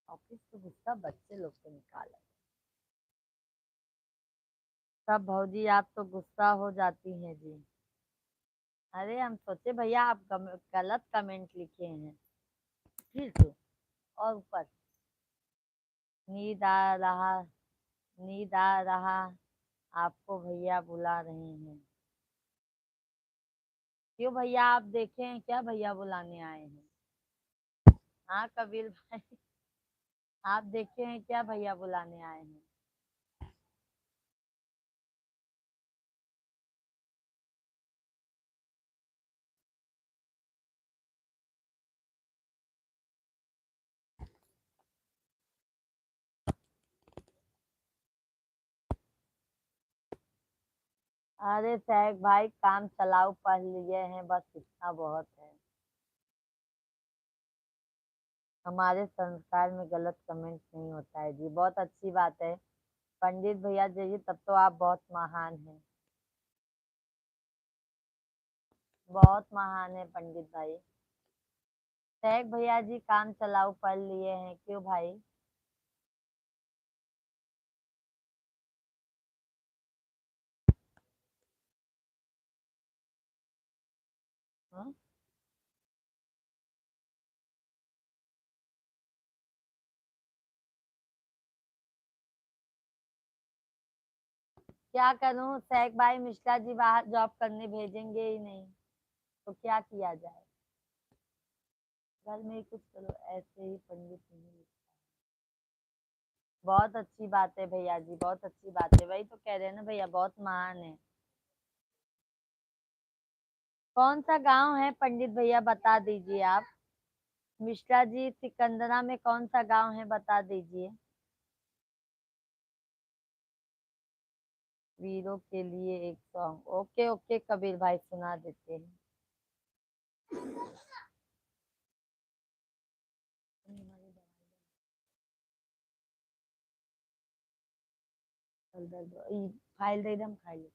ऑफिस से गुस्सा बच्चे लोग को निकाला। तब भौजी आप तो गुस्सा हो जाती हैं जी। अरे हम सोचे भैया आप गलत कमेंट लिखे हैं, फिर तो और ऊपर नींद आ रहा नींद आ रहा आपको भैया बुला रहे हैं। क्यों भैया, आप देखे हैं क्या भैया बुलाने आए हैं? हाँ कबीर भाई, आप देखे हैं क्या भैया बुलाने आए हैं? अरे सैक भाई, काम चलाओ पढ़ लिए हैं, बस इतना बहुत है। हमारे संस्कार में गलत कमेंट नहीं होता है जी, बहुत अच्छी बात है। पंडित भैया जी, तब तो आप बहुत महान हैं। बहुत महान है पंडित भाई। सैक भैया जी, काम चलाओ पढ़ लिए हैं, क्यों भाई? हाँ? क्या करूं सैक भाई, मिश्रा जी बाहर जॉब करने भेजेंगे ही नहीं, तो क्या किया जाए? घर में ही कुछ करो, ऐसे ही पंडित नहीं। बहुत अच्छी बात है भैया जी, बहुत अच्छी बात है, वही तो कह रहे हैं ना भैया, बहुत महान है। कौन सा गांव है पंडित भैया, बता दीजिए आप। मिश्रा जी, सिकंदरा में कौन सा गांव है, बता दीजिए। वीरों के लिए एक सॉन्ग, ओके ओके कबीर भाई, सुना देते हैं। फाइल दे दम खाई ले।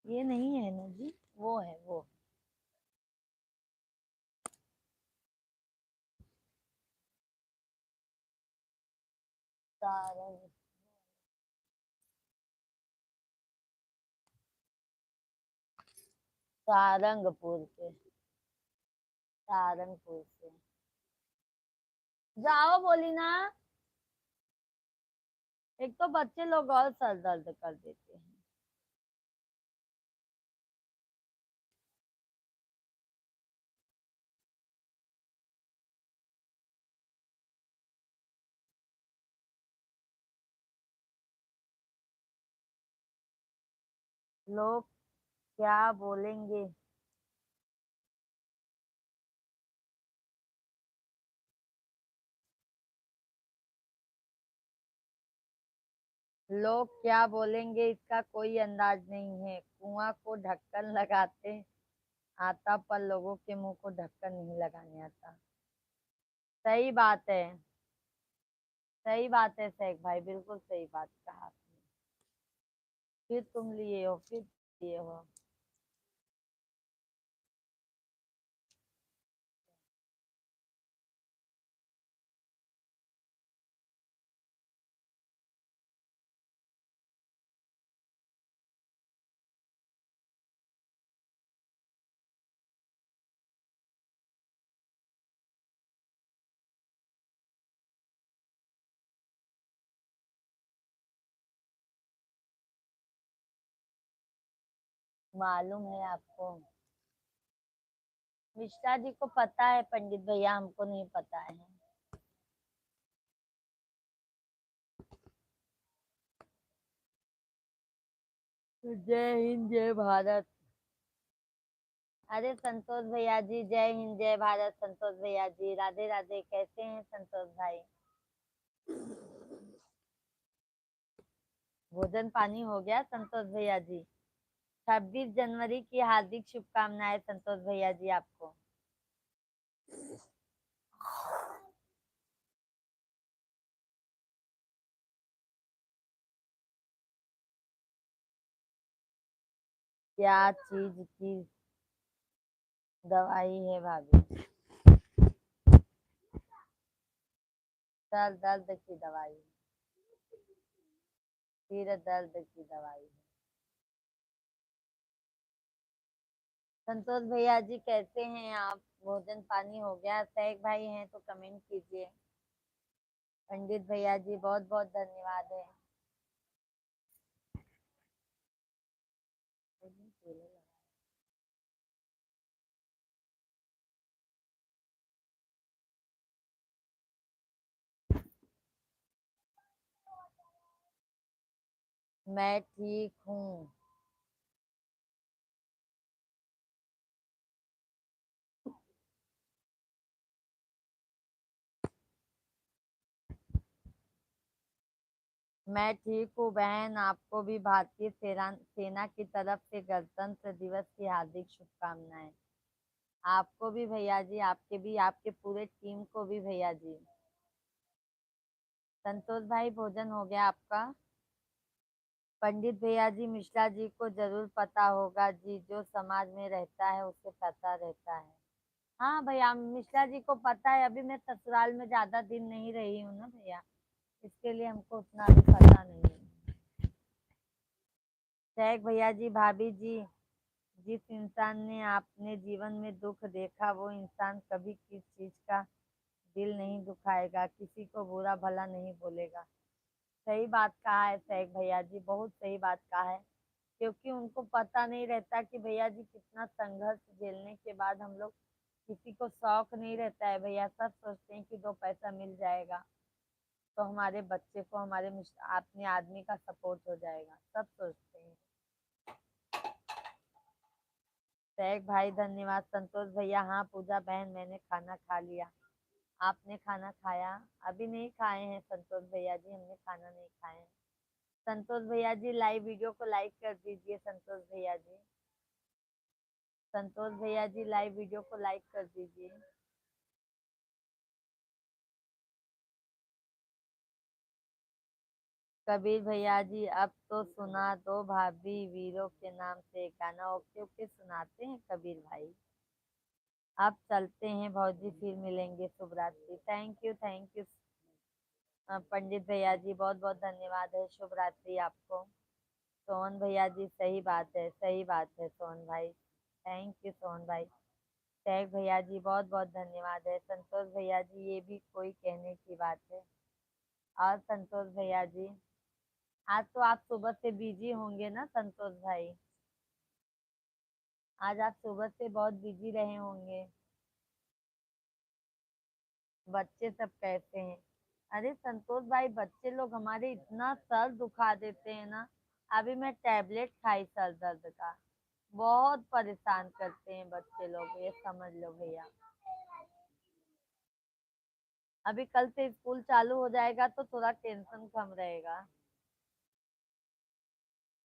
ये नहीं है ना जी, वो है वो। सारंग सारंगपुर से। सारंगपुर से। जाओ बोली ना। एक तो बच्चे लोग और सर दर्द कर देते हैं। लोग क्या बोलेंगे? लोग क्या बोलेंगे इसका कोई अंदाज नहीं है, कुआं को ढक्कन लगाते आता, पर लोगों के मुंह को ढक्कन नहीं लगाने आता। सही बात है। सही बात है शेख भाई, बिल्कुल सही बात कहा आपने। फिर तुम लिए हो, फिर लिए हो। मालूम है आपको? मिश्रा जी को पता है पंडित भैया, हमको नहीं पता है। तो जय हिंद जय भारत। अरे संतोष भैया जी, जय हिंद जय भारत। संतोष भैया जी, राधे राधे, कैसे हैं संतोष भाई? भोजन पानी हो गया संतोष भैया जी? 26 जनवरी की हार्दिक शुभकामनाएं संतोष भैया जी आपको। क्या चीज की दवाई है भाभी? सर दर्द की दवाई, सिर दर्द की दवाई। संतोष भैया जी कैसे हैं आप? भोजन पानी हो गया? सैक भाई हैं तो कमेंट कीजिए। पंडित भैया जी बहुत बहुत धन्यवाद है। मैं ठीक हूँ। मैं ठीक हूँ बहन। आपको भी भारतीय सेना की तरफ से गणतंत्र दिवस की हार्दिक शुभकामनाएं। आपको भी भैया जी, आपके भी, आपके पूरे टीम को भी भैया जी। संतोष भाई भोजन हो गया आपका? पंडित भैया जी मिश्रा जी को जरूर पता होगा जी, जो समाज में रहता है उसे पता रहता है। हाँ भैया, मिश्रा जी को पता है। अभी मैं ससुराल में ज्यादा दिन नहीं रही हूँ ना भैया, इसके लिए हमको उतना अभी पता नहीं है। शेख भैया जी, भाभी जी, जिस इंसान ने आपने जीवन में दुख देखा वो इंसान कभी किस चीज का दिल नहीं दुखाएगा, किसी को बुरा भला नहीं बोलेगा। सही बात कहा है शेख भैया जी, बहुत सही बात कहा है। क्योंकि उनको पता नहीं रहता कि भैया जी कितना संघर्ष झेलने के बाद हम लोग, किसी को शौक नहीं रहता है भैया, सब सोचते हैं कि दो पैसा मिल जाएगा तो हमारे बच्चे को हमारे अपने आदमी का सपोर्ट हो जाएगा, सब सोचते हैं। शेख भाई धन्यवाद। संतोष भैया, हाँ पूजा बहन मैंने खाना खा लिया। आपने खाना खाया? अभी नहीं खाए हैं संतोष भैया जी, हमने खाना नहीं खाए हैं। संतोष भैया जी लाइव वीडियो को लाइक कर दीजिए। संतोष भैया जी, संतोष भैया जी लाइव वीडियो को लाइक कर दीजिए। कबीर भैया जी अब तो सुना दो भाभी वीरों के नाम से गाना। ओके ओके, सुनाते हैं कबीर भाई। अब चलते हैं भौजी, फिर मिलेंगे। शुभ रात्रि। थैंक यू पंडित भैया जी, बहुत बहुत धन्यवाद है। शुभ रात्रि आपको। सोहन भैया जी, सही बात है, सही बात है सोहन भाई। थैंक यू सोहन भाई। शेख भैया जी बहुत बहुत धन्यवाद है। संतोष भैया जी, ये भी कोई कहने की बात है। और संतोष भैया जी, आज तो आप सुबह से बिजी होंगे ना संतोष भाई? आज आप सुबह से बहुत बिजी रहे होंगे। बच्चे सब कैसे हैं? अरे संतोष भाई, बच्चे लोग हमारे इतना सर दुखा देते हैं ना। अभी मैं टैबलेट खाई सर दर्द का। बहुत परेशान करते हैं बच्चे लोग, ये समझ लो भैया। अभी कल से स्कूल चालू हो जाएगा तो थोड़ा टेंशन कम रहेगा।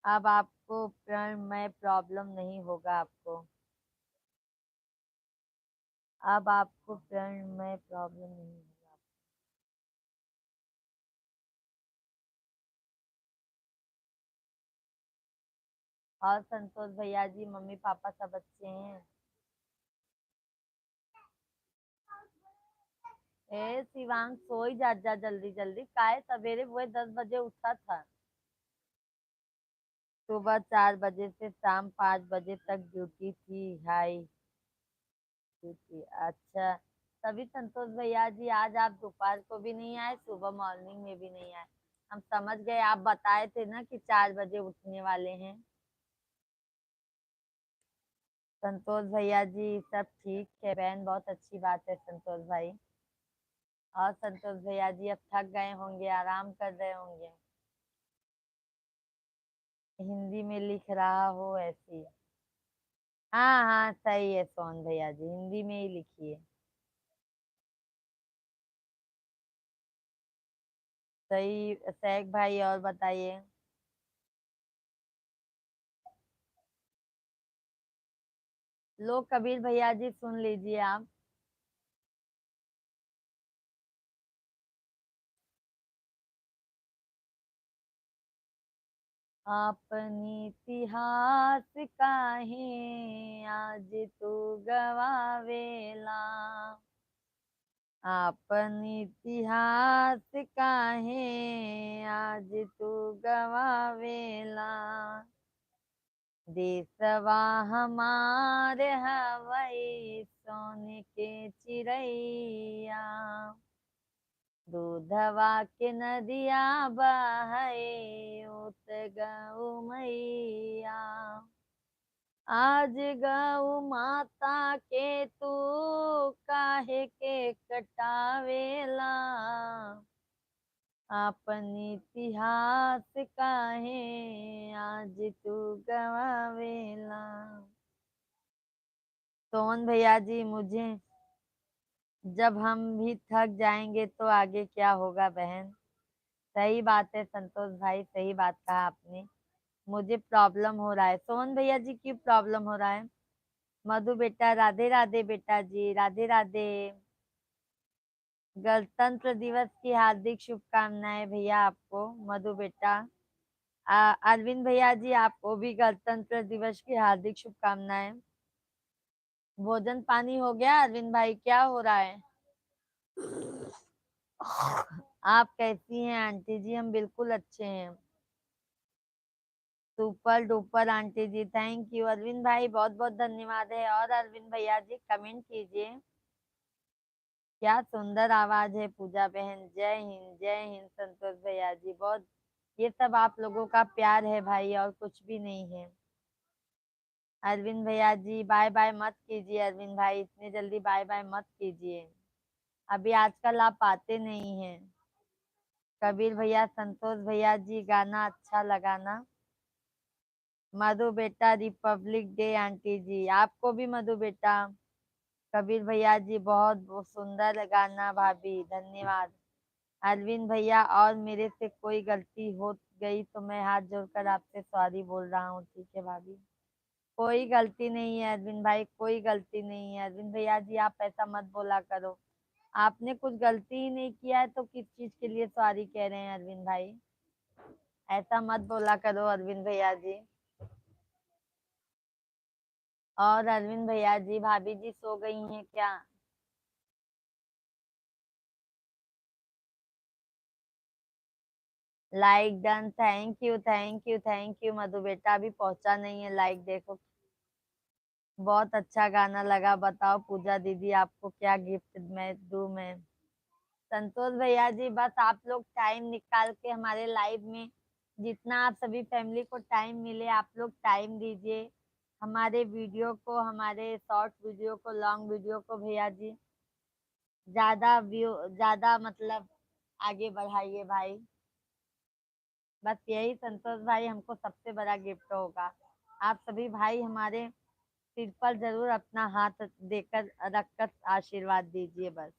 अब आपको प्रण में प्रॉब्लम नहीं होगा आपको। अब आपको प्रण में प्रॉब्लम नहीं होगा। और संतोष भैया जी, मम्मी पापा सब अच्छे हैं? ए शिवांग, सो ही जा जल्दी जल्दी, काहे सवेरे वो 10 बजे उठा था। सुबह 4 बजे से शाम 5 बजे तक ड्यूटी थी। हाई ड्यूटी, अच्छा। तभी संतोष भैया जी आज आप दोपहर को भी नहीं आए, सुबह मॉर्निंग में भी नहीं आए। हम समझ गए, आप बताए थे ना कि 4 बजे उठने वाले हैं। संतोष भैया जी सब ठीक है बहन, बहुत अच्छी बात है संतोष भाई। और संतोष भैया जी अब थक गए होंगे, आराम कर रहे होंगे। हिंदी में लिख रहा हो ऐसी? हाँ हाँ सही है सोहन भैया जी, हिंदी में ही लिखिए। सही शेख भाई, और बताइए। लो कबीर भैया जी, सुन लीजिए आप। अपनी इतिहास काहे आज तू गवावेला, आपन इतिहास काहे आज तू गवावेला। देशवा हमार हवई सोने के चिड़ैया। दूधवा के नदिया बहे उत गौ मैया। आज गौ माता के तू काहे के कटावेला। आपन इतिहास काहे आज तू गवावेला। सोहन भैया जी, मुझे जब हम भी थक जाएंगे तो आगे क्या होगा बहन। सही बात है संतोष भाई, सही बात कहा आपने। मुझे प्रॉब्लम हो रहा है। सोहन भैया जी, क्यों प्रॉब्लम हो रहा है? मधु बेटा राधे राधे बेटा जी, राधे राधे। गणतंत्र दिवस की हार्दिक शुभकामनाएं भैया आपको। मधु बेटा, अरविंद भैया जी आपको भी गणतंत्र दिवस की हार्दिक शुभकामनाएं। भोजन पानी हो गया अरविंद भाई? क्या हो रहा है? आप कैसी हैं आंटी जी? हम बिल्कुल अच्छे हैं। Super duper aunty ji, thank you. Arvind भाई बहुत बहुत धन्यवाद है। और अरविंद भैया जी कमेंट कीजिए। क्या सुंदर आवाज है पूजा बहन। जय हिंद जय हिंद संतोष भैया जी। बहुत, ये सब आप लोगों का प्यार है भाई, और कुछ भी नहीं है। अरविंद भैया जी बाय बाय मत कीजिए। अरविंद भाई इतने जल्दी बाय बाय मत कीजिए, अभी आजकल आप आते नहीं हैं। कबीर भैया, संतोष भैया जी गाना अच्छा लगा ना। मधु बेटा रिपब्लिक डे आंटी जी, आपको भी मधु बेटा। कबीर भैया जी बहुत सुंदर गाना भाभी, धन्यवाद। अरविंद भैया, और मेरे से कोई गलती हो गई तो मैं हाथ जोड़कर आपसे सॉरी बोल रहा हूँ। ठीक है भाभी, कोई गलती नहीं है अरविंद भाई, कोई गलती नहीं है। अरविंद भैया जी आप ऐसा मत बोला करो। आपने कुछ गलती ही नहीं किया है तो किस चीज के लिए सॉरी कह रहे हैं अरविंद भाई? ऐसा मत बोला करो अरविंद भैया जी। और अरविंद भैया जी, भाभी जी सो गई हैं क्या? Like done, thank you thank you thank you. Madhu बेटा अभी पहुंचा नहीं है लाइक, देखो। बहुत अच्छा गाना लगा। बताओ पूजा दीदी आपको क्या गिफ्ट मैं दूं मैं? संतोष भैया जी बस आप लोग टाइम निकाल के हमारे लाइव में, जितना आप सभी फैमिली को टाइम मिले आप लोग टाइम दीजिए। हमारे वीडियो को, हमारे शॉर्ट वीडियो को, लॉन्ग वीडियो को भैया जी ज्यादा व्यू, ज्यादा मतलब आगे बढ़ाइए भाई। बस यही संतोष भाई हमको सबसे बड़ा गिफ्ट होगा। आप सभी भाई हमारे सिर पर जरूर अपना हाथ देकर रखकर आशीर्वाद दीजिए बस।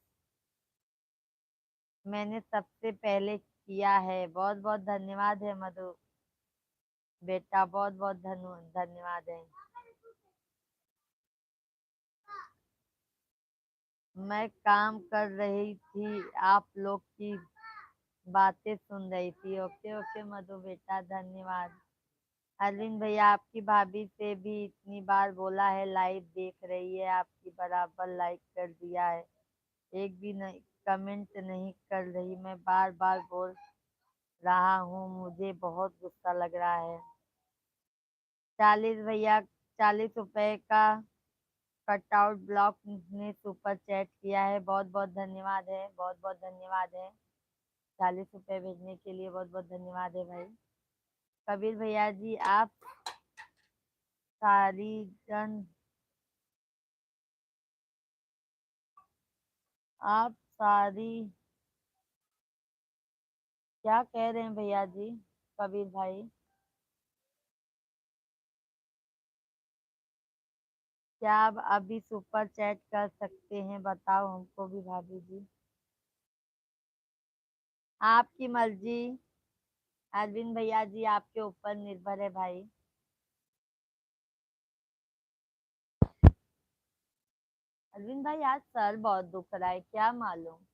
मैंने सबसे पहले किया है। बहुत बहुत धन्यवाद है मधु बेटा, बहुत बहुत धन्यवाद है। मैं काम कर रही थी, आप लोग की बातें सुन रही थी। ओके ओके मधु बेटा, धन्यवाद। अरविंद भैया आपकी भाभी से भी इतनी बार बोला है लाइव देख रही है, आपकी बराबर लाइक कर दिया है, एक भी नहीं कमेंट नहीं कर रही। मैं बार बार बोल रहा हूँ, मुझे बहुत गुस्सा लग रहा है। 40 भैया, 40 रुपए का कटआउट ब्लॉक ने सुपर चैट किया है। बहुत बहुत धन्यवाद है, बहुत बहुत धन्यवाद है। 40 रुपए भेजने के लिए बहुत बहुत धन्यवाद है भाई। कबीर भैया जी आप सारी जन, आप सारी, क्या कह रहे हैं भैया जी? कबीर भाई, क्या आप अभी सुपर चैट कर सकते हैं? बताओ हमको भी भाभी जी, आपकी मर्जी। अरविंद भैया जी आपके ऊपर निर्भर है भाई। अरविंद भाई आज सर बहुत दुख रहा है, क्या मालूम।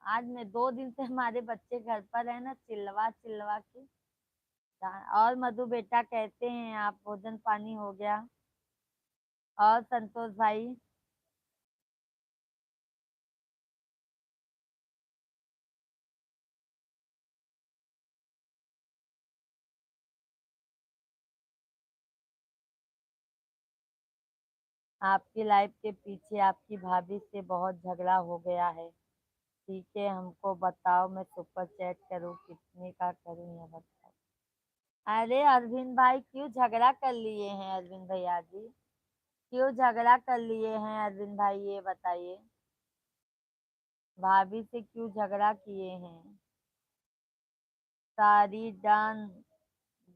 आज मैं 2 दिन से हमारे बच्चे घर पर है ना, चिल्लवा चिल्लवा के। और मधु बेटा कहते हैं आप, भोजन पानी हो गया? और संतोष भाई, आपकी लाइफ के पीछे आपकी भाभी से बहुत झगड़ा हो गया है। ठीक है, हमको बताओ, मैं सुपर चैट करूँ, कितने का करूँ ये बताओ। अरे अरविंद भाई, क्यों झगड़ा कर लिए हैं अरविंद भैया जी? क्यों झगड़ा कर लिए हैं अरविंद भाई, ये बताइए। भाभी से क्यों झगड़ा किए हैं? सारी जान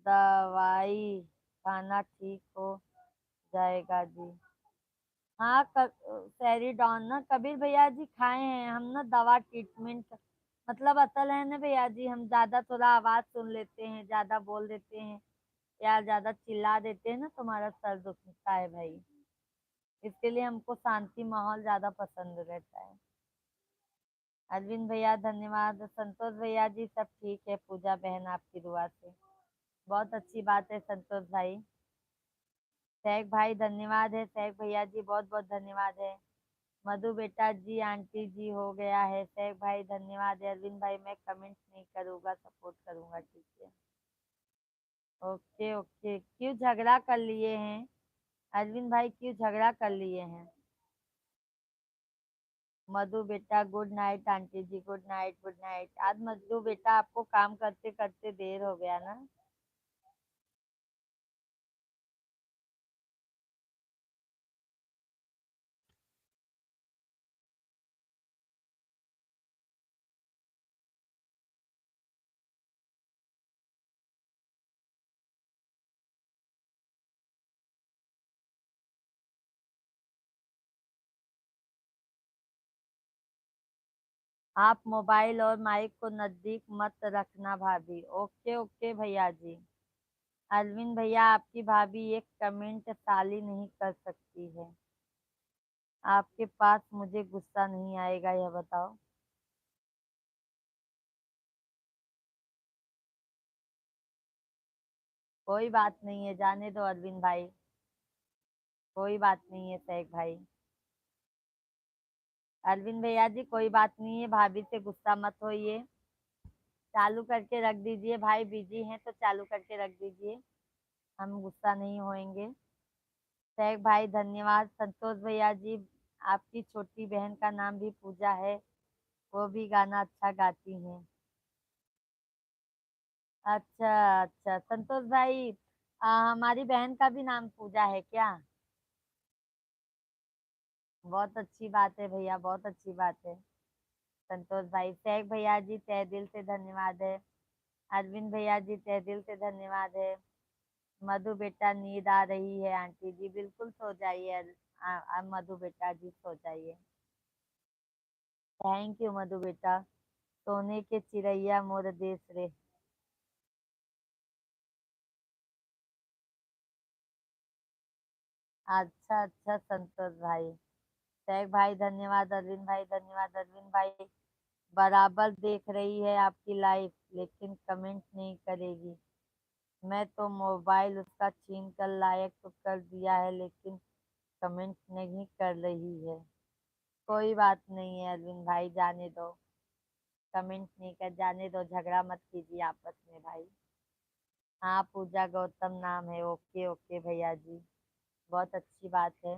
दवाई खाना ठीक हो जाएगा जी। हाँ, सेरिडॉन ना कबीर भैया जी खाए हैं हम ना, दवा ट्रीटमेंट। मतलब असल है ना भैया जी, हम ज्यादा थोड़ा आवाज सुन लेते हैं, ज्यादा बोल देते हैं या ज्यादा चिल्ला देते हैं ना, तुम्हारा सर दुखता है भाई। इसके लिए हमको शांति माहौल ज्यादा पसंद रहता है। अरविंद भैया धन्यवाद। संतोष भैया जी सब ठीक है, पूजा बहन आपकी दुआ से। बहुत अच्छी बात है संतोष भाई। सैक भाई धन्यवाद है, सैक भैया जी बहुत बहुत धन्यवाद है। मधु बेटा जी, आंटी जी हो गया है। सैक भाई धन्यवाद है। अरविंद भाई मैं कमेंट नहीं करूंगा, सपोर्ट करूंगा, ठीक है। ओके ओके, क्यों झगड़ा कर लिए हैं अरविंद भाई, क्यों झगड़ा कर लिए हैं? मधु बेटा गुड नाइट, आंटी जी गुड नाइट, गुड नाइट। आज मधु बेटा आपको काम करते करते देर हो गया ना? आप मोबाइल और माइक को नजदीक मत रखना भाभी। ओके ओके भैया जी। अरविंद भैया, आपकी भाभी एक कमेंट साली नहीं कर सकती है। आपके पास मुझे गुस्सा नहीं आएगा, यह बताओ। कोई बात नहीं है, जाने दो अरविंद भाई। कोई बात नहीं है सैक भाई। अरविंद भैया जी कोई बात नहीं है, भाभी से गुस्सा मत होइए। चालू करके रख दीजिए, भाई बिजी हैं तो चालू करके रख दीजिए, हम गुस्सा नहीं होएंगे। सैक भाई धन्यवाद। संतोष भैया जी, आपकी छोटी बहन का नाम भी पूजा है, वो भी गाना अच्छा गाती हैं। अच्छा अच्छा संतोष भाई, हमारी बहन का भी नाम पूजा है क्या? बहुत अच्छी बात है भैया, बहुत अच्छी बात है। संतोष भाई, सैक भैया जी तहे दिल से धन्यवाद है। अरविंद भैया जी तहे दिल से धन्यवाद है। मधु बेटा नींद आ रही है आंटी जी, बिल्कुल सो जाइए। मधु बेटा जी सो जाइए। थैंक यू मधु बेटा। सोने के चिड़ैया मोर देश रे। अच्छा अच्छा संतोष भाई। सैक भाई धन्यवाद, अरविंद भाई धन्यवाद। अरविंद भाई बराबर देख रही है आपकी लाइफ, लेकिन कमेंट नहीं करेगी। मैं तो मोबाइल उसका छीन कर लायक तो कर दिया है, लेकिन कमेंट नहीं कर रही है। कोई बात नहीं है अरविंद भाई, जाने दो। कमेंट नहीं कर, जाने दो, झगड़ा मत कीजिए आपस में भाई। हाँ, पूजा गौतम नाम है। ओके ओके भैया जी, बहुत अच्छी बात है।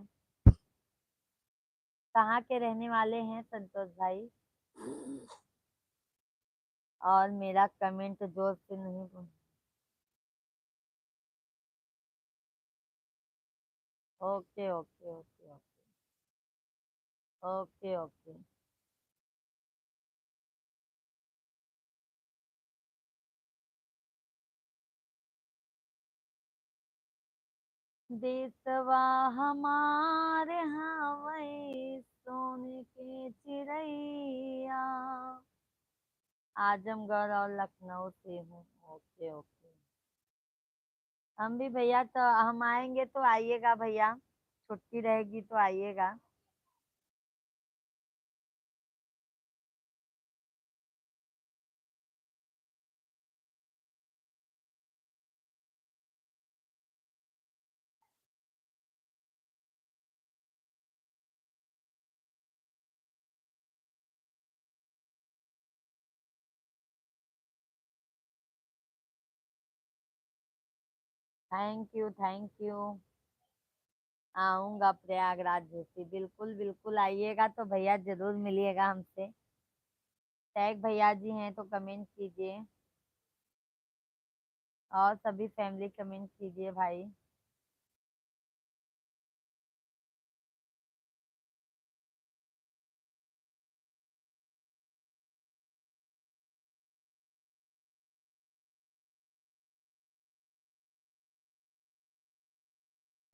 कहाँ के रहने वाले हैं संतोष भाई? और मेरा कमेंट जोर से नहीं okay okay okay okay okay okay. देशवा हमारे हवै सोने के चिड़ैया। आजमगढ़ और लखनऊ से हूँ। Okay okay. हम भी भैया, तो हम आएंगे तो आइएगा भैया, छुट्टी रहेगी तो आइएगा। Thank you thank you. आऊंगा प्रयागराज झूसी, बिल्कुल बिल्कुल आइएगा तो भैया जरूर मिलिएगा हमसे। टैग भैया जी हैं तो कमेंट कीजिए, और सभी फैमिली कमेंट कीजिए भाई।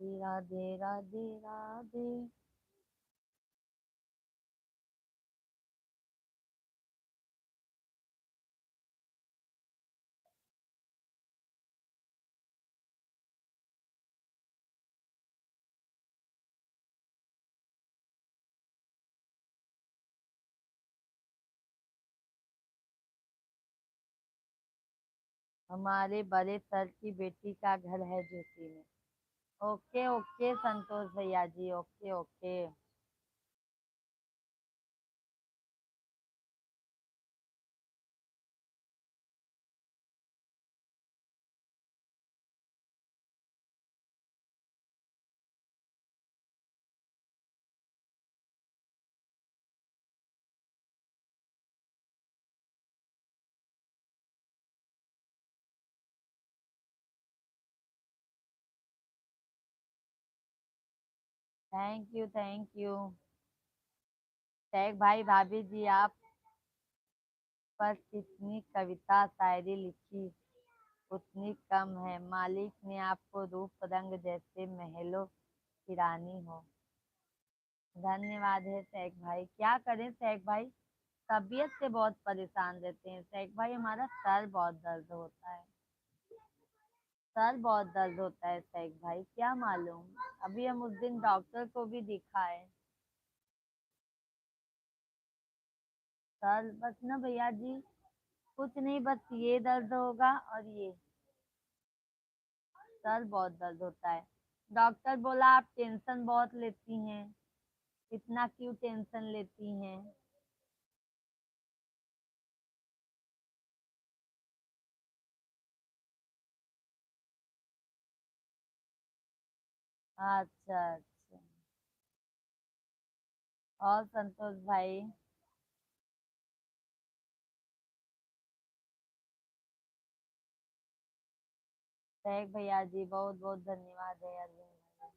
राधे राधे राधे। हमारे बड़े सर की बेटी का घर है झूसी में। ओके ओके संतोष भैया ji, okay okay. Thank you thank you. Tag भाई भाभी जी, आप पर कितनी कविता शायरी लिखी उतनी कम है। मालिक ने आपको रूप रंग जैसे महलों की रानी हो। धन्यवाद है शेख भाई। क्या करें शेख भाई, तबीयत से बहुत परेशान रहते हैं शेख भाई, हमारा सर बहुत दर्द होता है। सर बहुत दर्द होता है शेख भाई, क्या मालूम। अभी हम उस दिन डॉक्टर को भी दिखाए। सर बस ना भैया जी, कुछ नहीं, बस ये दर्द होगा और ये सर बहुत दर्द होता है। डॉक्टर बोला आप टेंशन बहुत लेती हैं, इतना क्यों टेंशन लेती हैं। अच्छा अच्छा। और संतोष भाई। शेख भैया जी बहुत बहुत धन्यवाद है अरविंद भाई।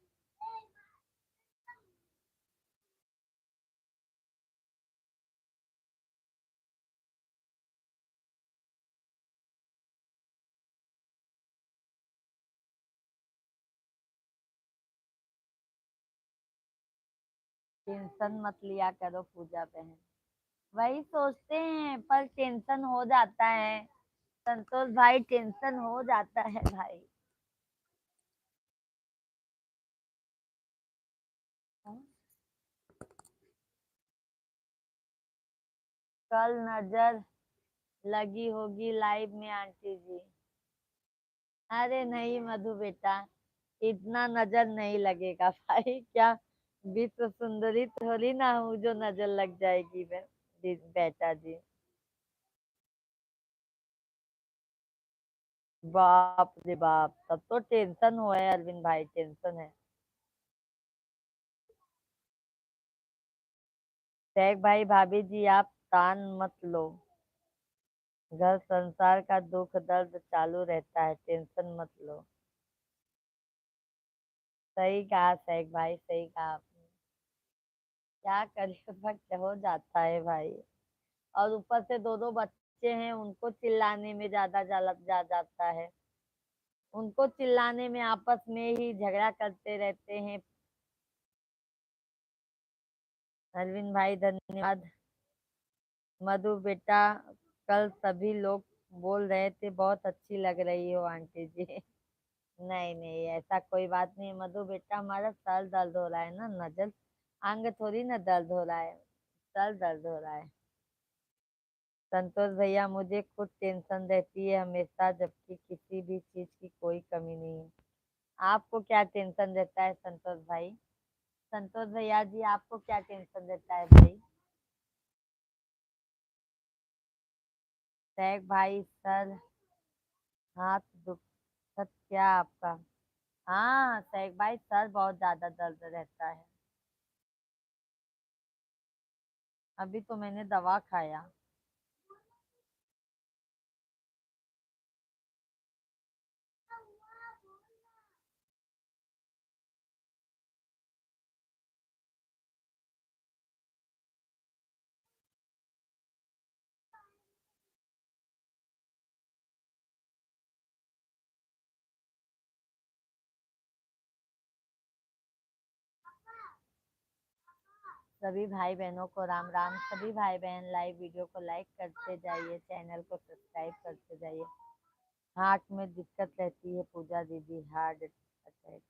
टेंशन मत लिया करो पूजा बहन, वही सोचते हैं पर टेंशन हो जाता है। संतोष भाई टेंशन हो जाता है भाई। कल नजर लगी होगी लाइव में आंटी जी। अरे नहीं मधु बेटा, इतना नजर नहीं लगेगा भाई, क्या विश्व सुंदरी थोड़ी ना हूँ जो नजर लग जाएगी बेटा जी। बाप रे बाप, तब तो टेंशन हो है अरविंद भाई, टेंशन है। शेख भाई भाभी जी आप तान मत लो, घर संसार का दुख दर्द चालू रहता है, टेंशन मत लो। सही कहा शेख भाई, सही कहा आपने। क्या करे वक्त हो जाता है भाई, और ऊपर से दो दो बच्चे हैं, उनको चिल्लाने में ज्यादा जा जाता है। उनको चिल्लाने में आपस में ही झगड़ा करते रहते हैं। अरविंद भाई धन्यवाद। मधु बेटा, कल सभी लोग बोल रहे थे बहुत अच्छी लग रही हो आंटी जी। नहीं नहीं ऐसा कोई बात नहीं मधु बेटा, हमारा सर दर्द हो रहा है ना, नजर अंग थोड़ी ना दर्द हो रहा है, सर दर्द हो रहा है। संतोष भैया मुझे खुद टेंशन रहती है हमेशा, जबकि किसी भी चीज की कोई कमी नहीं है। आपको क्या टेंशन रहता है संतोष भाई? संतोष भैया जी आपको क्या टेंशन रहता है भाई? सैक भाई सर, हाथ दुखत क्या आपका? हाँ सैक भाई, सर बहुत ज्यादा दर्द रहता है। अभी तो मैंने दवा खाया। सभी भाई बहनों को राम राम। सभी भाई बहन लाइव वीडियो को लाइक करते जाइए, चैनल को सब्सक्राइब करते जाइए। हार्ट में दिक्कत रहती है पूजा दीदी, हार्ट अटैक।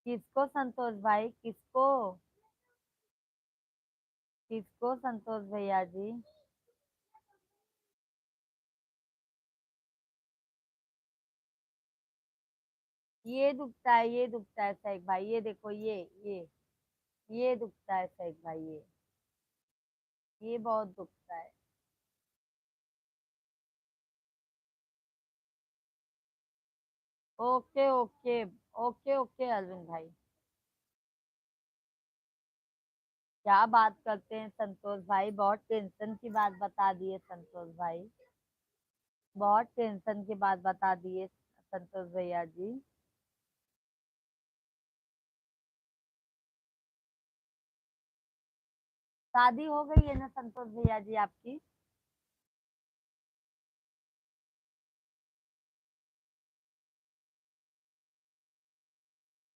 किसको संतोष भाई, किसको? किसको संतोष भैया जी? ये दुखता है, ये दुखता है सैक भाई, ये देखो ये दुखता है सैक भाई, ये बहुत दुखता है। Okay okay. Okay okay Arvind भाई। क्या बात करते हैं संतोष भाई, बहुत टेंशन की बात बता दिए संतोष भाई। बहुत टेंशन की बात बता दिए संतोष भैया जी। शादी हो गई है ना संतोष भैया जी आपकी?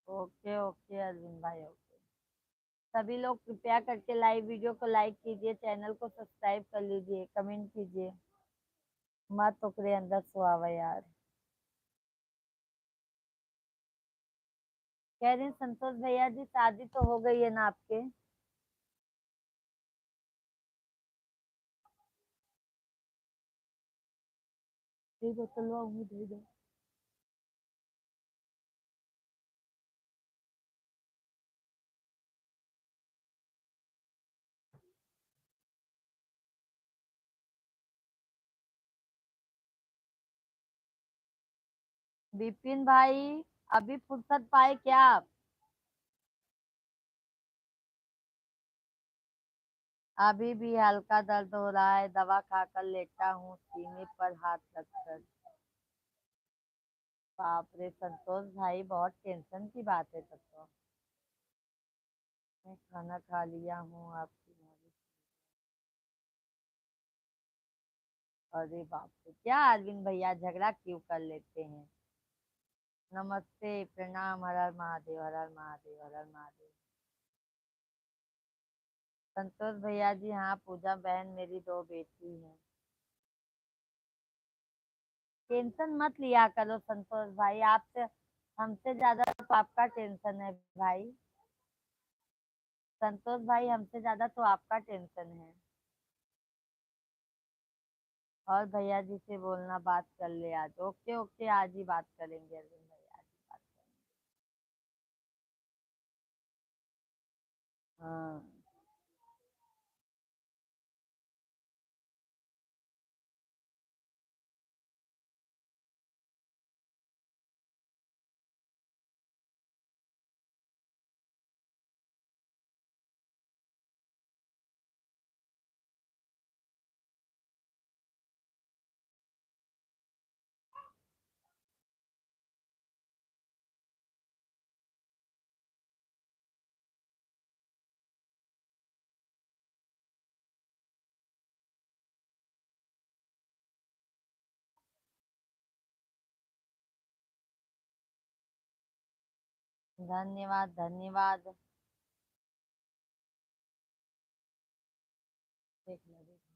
ओके ओके अरविंद भाई, ओके। सभी लोग कृपया करके लाइव वीडियो को लाइक कीजिए, चैनल को सब्सक्राइब कर लीजिए, कमेंट कीजिए। मत उकरे अंदर सुहावा यार। कह रहे हैं संतोष भैया जी, शादी तो हो गई है ना आपके? दे दो, तलवा दे दो। विपिन भाई, अभी फुर्सत पाए क्या आप? अभी भी हल्का दर्द हो रहा है, दवा खाकर लेटा हूँ सीने पर हाथ रखकर। बाप रे संतोष भाई, बहुत टेंशन की बात है तब तो। मैं खाना खा लिया हूँ आपकी मर्जी। अरे बाप रे, क्या अरविंद भैया झगड़ा क्यों कर लेते हैं? नमस्ते, प्रणाम, हर हर महादेव, हर हर महादेव, हर हर महादेव। संतोष भैया जी, हाँ पूजा बहन मेरी दो बेटी हैं। टेंशन मत लिया करो संतोष भाई, आपसे हमसे ज्यादा तो आपका टेंशन है भाई। संतोष भाई, हमसे ज्यादा तो आपका टेंशन है। और भैया जी से बोलना बात कर ले आज। ओके ओके, आज ही बात करेंगे अरविंद भाई, आज ही बात करेंगे। हाँ। धन्यवाद धन्यवाद। देख लो देख लो।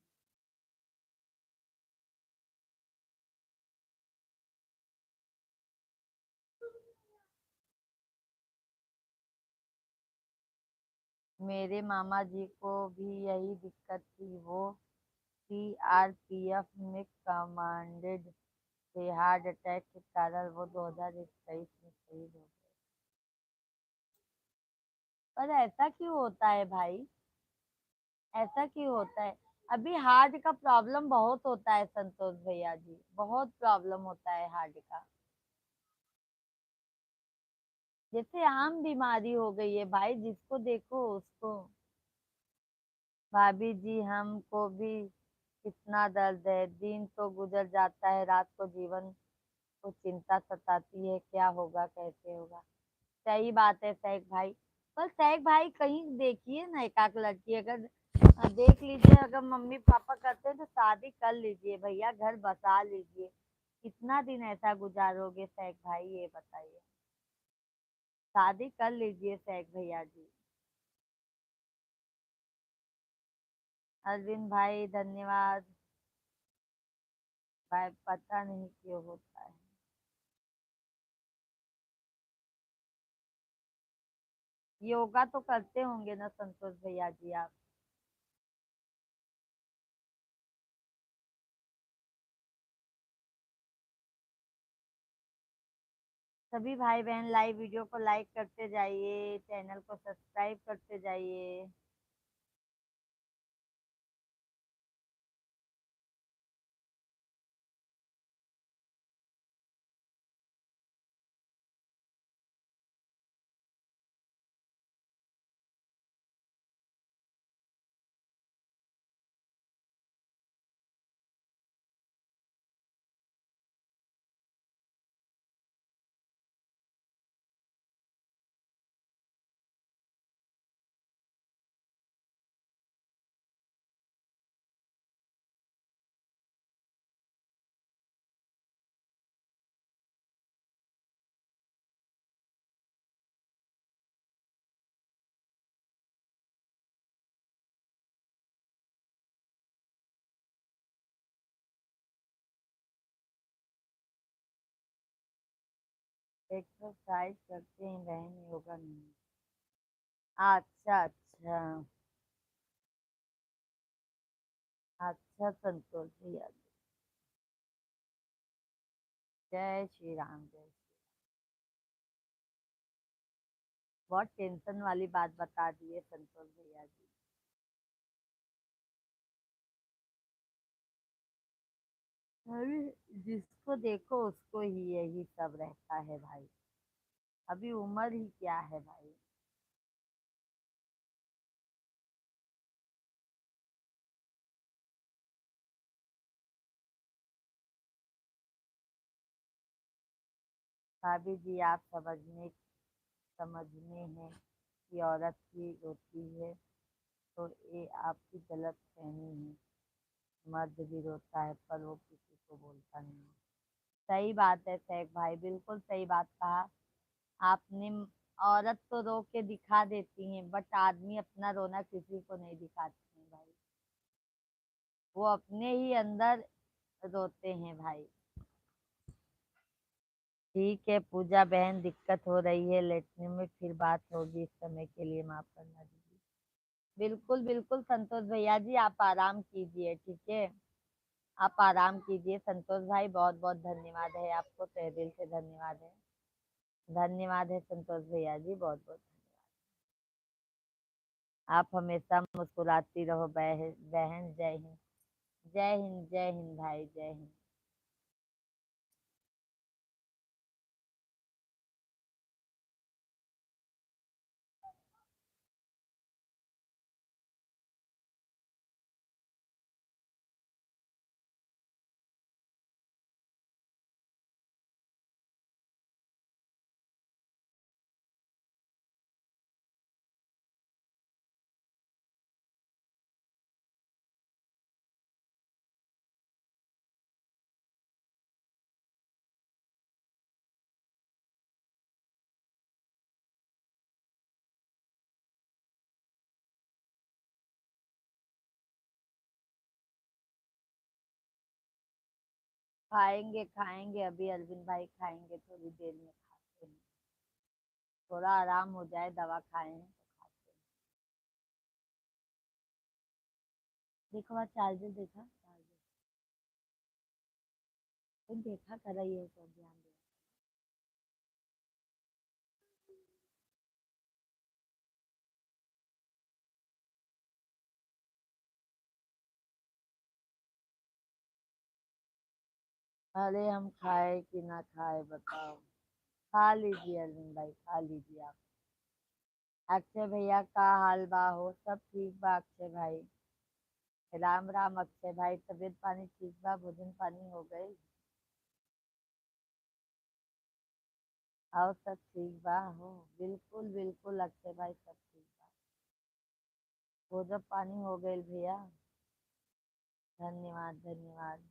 मेरे मामा जी को भी यही दिक्कत थी, वो सीआरपीएफ में कमांडेड थे। हार्ट अटैक के कारण वो 2021 में शहीद हो गए। पर ऐसा क्यों होता है भाई? ऐसा क्यों होता है? अभी हार्ट का प्रॉब्लम बहुत होता है संतोष भैया जी, बहुत प्रॉब्लम होता है हार्ट का। जैसे आम बीमारी हो गई है भाई, जिसको देखो उसको। भाभी जी हमको भी कितना दर्द है, दिन तो गुजर जाता है, रात को जीवन को चिंता सताती है, क्या होगा कैसे होगा। सही बात है सहक भाई। पर सहक भाई कहीं देखिए ना, एक आध लड़की अगर देख लीजिए, अगर मम्मी पापा करते हैं तो शादी कर लीजिए भैया, घर बसा लीजिए। कितना दिन ऐसा गुजारोगे सहक भाई, ये बताइए। शादी कर लीजिए सहक भैया जी। अरविंद भाई धन्यवाद। भाई पता नहीं क्यों होता है। योगा तो करते होंगे ना संतोष भैया जी आप। सभी भाई बहन लाइव वीडियो को लाइक करते जाइए, चैनल को सब्सक्राइब करते जाइए। एक्सरसाइज करते हैं बहन, योगा नहीं। अच्छा अच्छा। अच्छा संतोष भैया जी। जय श्री राम, जय श्री। बहुत टेंशन वाली बात बता दी है संतोष भैया जी। अरे जिसको देखो उसको ही यही सब रहता है भाई। अभी उम्र ही क्या है भाई। भाभी जी आप समझने हैं कि औरत की रोती है तो ये आपकी गलत फहमी है। मर्द भी रोता है पर वो किसी को बोलता नहीं। सही बात है शेख भाई, बिल्कुल सही बात कहा आपने। औरत तो रो के दिखा देती है, बट आदमी अपना रोना किसी को नहीं दिखाते हैं भाई। वो अपने ही अंदर रोते हैं भाई। ठीक है पूजा बहन, दिक्कत हो रही है लेटने में, फिर बात होगी, इस समय के लिए माफ करना दीजिए। बिल्कुल बिल्कुल संतोष भैया जी, आप आराम कीजिए, ठीक है। आप आराम कीजिए संतोष भाई, बहुत बहुत धन्यवाद है आपको, तहे दिल से धन्यवाद है। धन्यवाद है संतोष भैया जी, बहुत बहुत धन्यवाद। आप हमेशा मुस्कुराती रहो बहन। जय हिंद। जय हिंद, जय हिंद भाई, जय हिंद। खाएंगे खाएंगे, अभी अरविंद भाई खाएंगे, थोड़ी देर में खाते हैं। थोड़ा आराम हो जाए, दवा खाए हैं तो खाते हैं। देखो वहाँ चार्जर, देखा चार्जर, तुम देखा कर रही है तो ध्यान दे। अरे हम खाए कि ना खाए बताओ। खा लीजिए अरविंद भाई, खा लीजिए आप। अक्षय भैया का हाल बा हो? सब ठीक बा अक्षय भाई। राम राम अक्षय भाई, तबीयत पानी ठीक बा? भोजन पानी हो गई? और सब ठीक बा हो? बिल्कुल बिल्कुल अक्षय भाई, सब ठीक बा। भोजन पानी हो गई भैया। धन्यवाद धन्यवाद।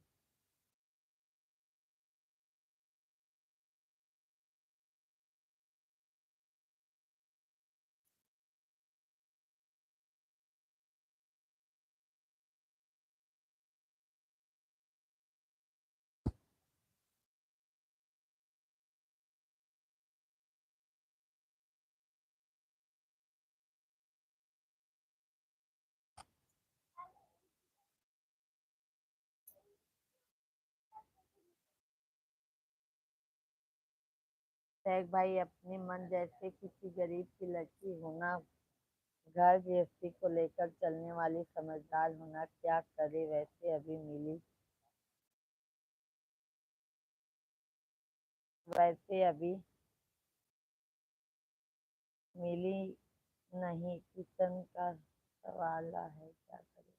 शेख भाई, अपने मन जैसे किसी गरीब की लड़की होना, घर गृहस्थी को लेकर चलने वाली समझदार होना, क्या करे वैसे अभी मिली। वैसे अभी मिली नहीं, किचन का सवाल है, क्या करे।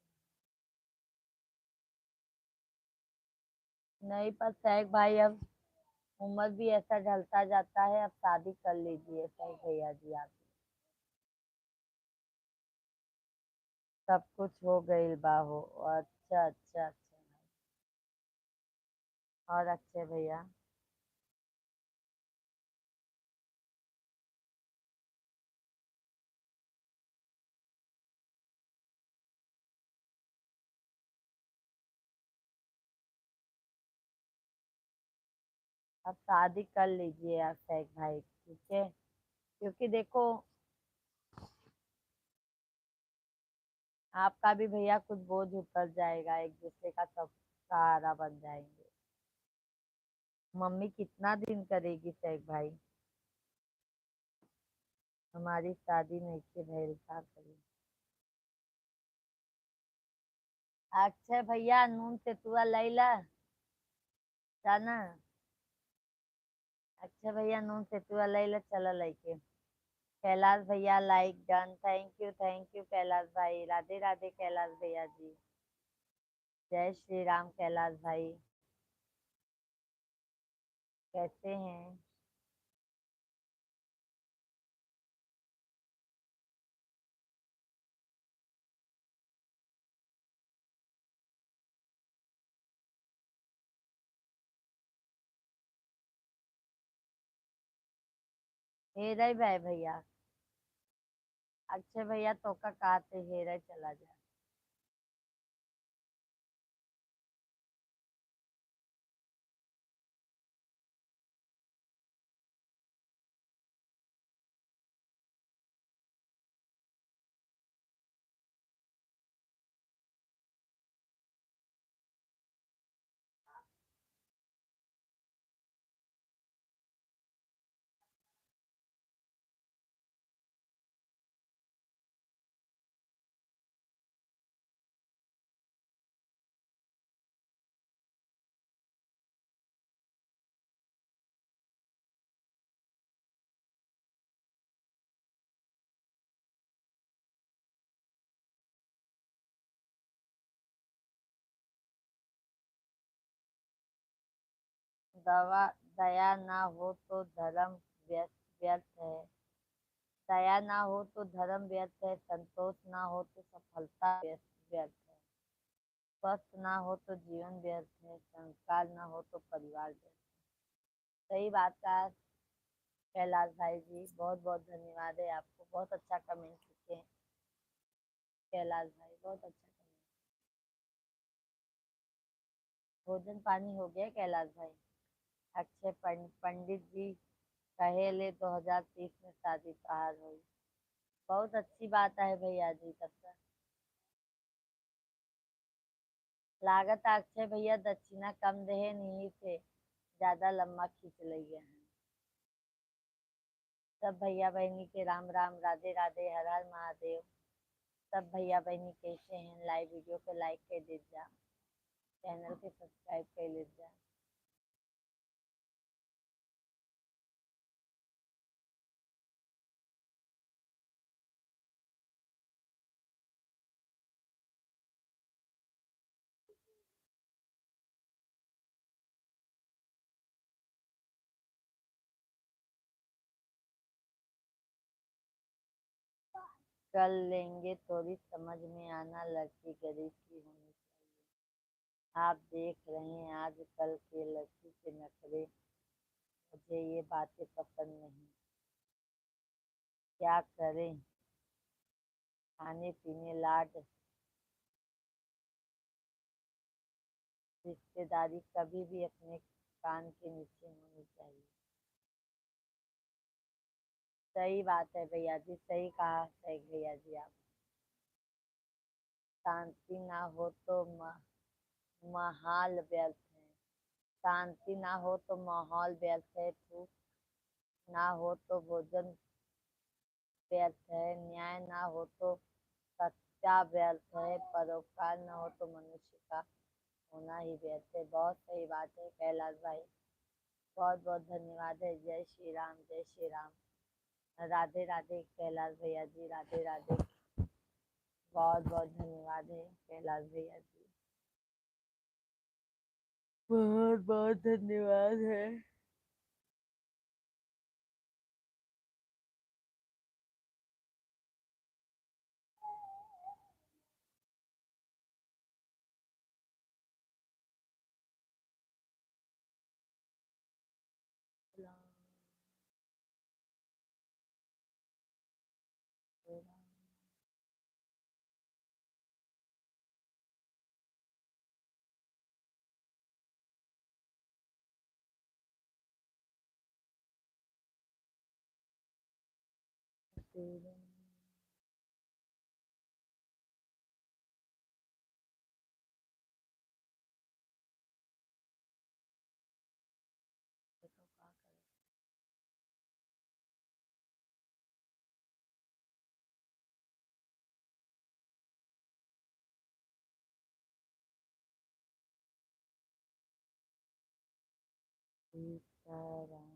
नहीं पर शेख भाई, अब उम्र भी ऐसा ढलता जाता है, अब शादी कर लीजिए शेख भैया जी आप। सब कुछ हो गई बाहो। अच्छा अच्छा अच्छा। और अक्षय भैया? अब शादी कर लीजिए आप शेख भाई, ठीक है? क्योंकि देखो, आपका भी भैया कुछ बोझ उतर जाएगा, एक दूसरे का सब सहारा बन जाएंगे। मम्मी कितना दिन करेगी शेख भाई? हमारी शादी नहीं के भैल का करेगी। अक्षय भैया, नून तेतुआ लैला जाना। अक्षय भैया, नून तेतुआ लैला चला लैके। कैलाश भैया like done, thank you Kailash भाई। राधे राधे कैलाश भैया जी। जय श्री राम कैलाश भाई। कैसे हैं? हेरे भाई भैया। अक्षय भैया तो का कहते हेरे चला जाए। दवा दया ना हो तो धर्म व्यर्थ व्यर्थ है। दया ना हो तो धर्म व्यर्थ है, संतोष ना हो तो सफलता व्यर्थ व्यर्थ है, स्वस्थ ना हो तो जीवन व्यर्थ है, संस्कार ना हो तो परिवार व्यर्थ है। सही बात का कैलाश भाई जी, बहुत बहुत धन्यवाद है आपको, बहुत अच्छा कमेंट लिखे हैं कैलाश भाई, बहुत अच्छा कमेंट। भोजन पानी हो गया कैलाश भाई? अक्षय पंडित जी कहे ले 2030 में शादी कहार हुई। बहुत अच्छी बात है भैया जी, तब तक लागत अक्षय भैया दक्षिणा कम दहे नहीं से ज्यादा लम्बा खींच लिया है। सब भैया बहनी के राम राम, राधे राधे, हर हर महादेव। सब भैया बहनी कैसे हैं? लाइव वीडियो को लाइक कर दीजिए, चैनल के सब्सक्राइब कर लीजिए। कर लेंगे, थोड़ी समझ में आना, लड़की गरीब की होनी चाहिए। आप देख रहे हैं आजकल के लड़की के नखरे, मुझे ये बातें पसंद नहीं। क्या करें, खाने पीने लाड रिश्तेदारी कभी भी अपने कान के नीचे होनी चाहिए। सही बात है भैया जी, सही कहा सही भैया जी आप। शांति ना हो तो महाल व्यर्थ है। शांति ना हो तो माहौल व्यर्थ है, भूख ना हो तो भोजन व्यर्थ है, न्याय ना हो तो सत्या व्यर्थ है, परोपकार न हो तो मनुष्य का होना ही व्यर्थ है। बहुत सही बात है कैलाश भाई, बहुत बहुत धन्यवाद है। जय श्री राम, जय श्री राम। राधे राधे कैलाश भैया जी, राधे राधे। बहुत बहुत धन्यवाद है कैलाश भैया जी, बहुत बहुत धन्यवाद है। सीताराम।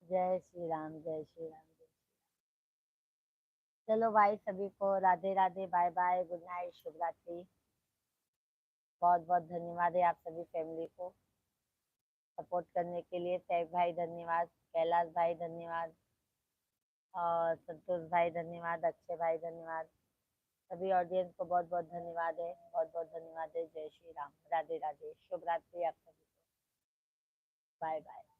जय श्री राम, जय श्री राम, जय श्री राम। चलो भाई, सभी को Radhe Radhe, bye bye, good night, शुभ रात्रि। बहुत बहुत धन्यवाद है आप सभी फैमिली को सपोर्ट करने के लिए। सैफ भाई धन्यवाद, कैलाश भाई धन्यवाद, और संतोष भाई धन्यवाद, अक्षय भाई धन्यवाद। सभी ऑडियंस को बहुत बहुत धन्यवाद है, बहुत बहुत धन्यवाद है। जय श्री राम, राधे राधे, शुभ रात्रि आप सभी को, बाय बाय।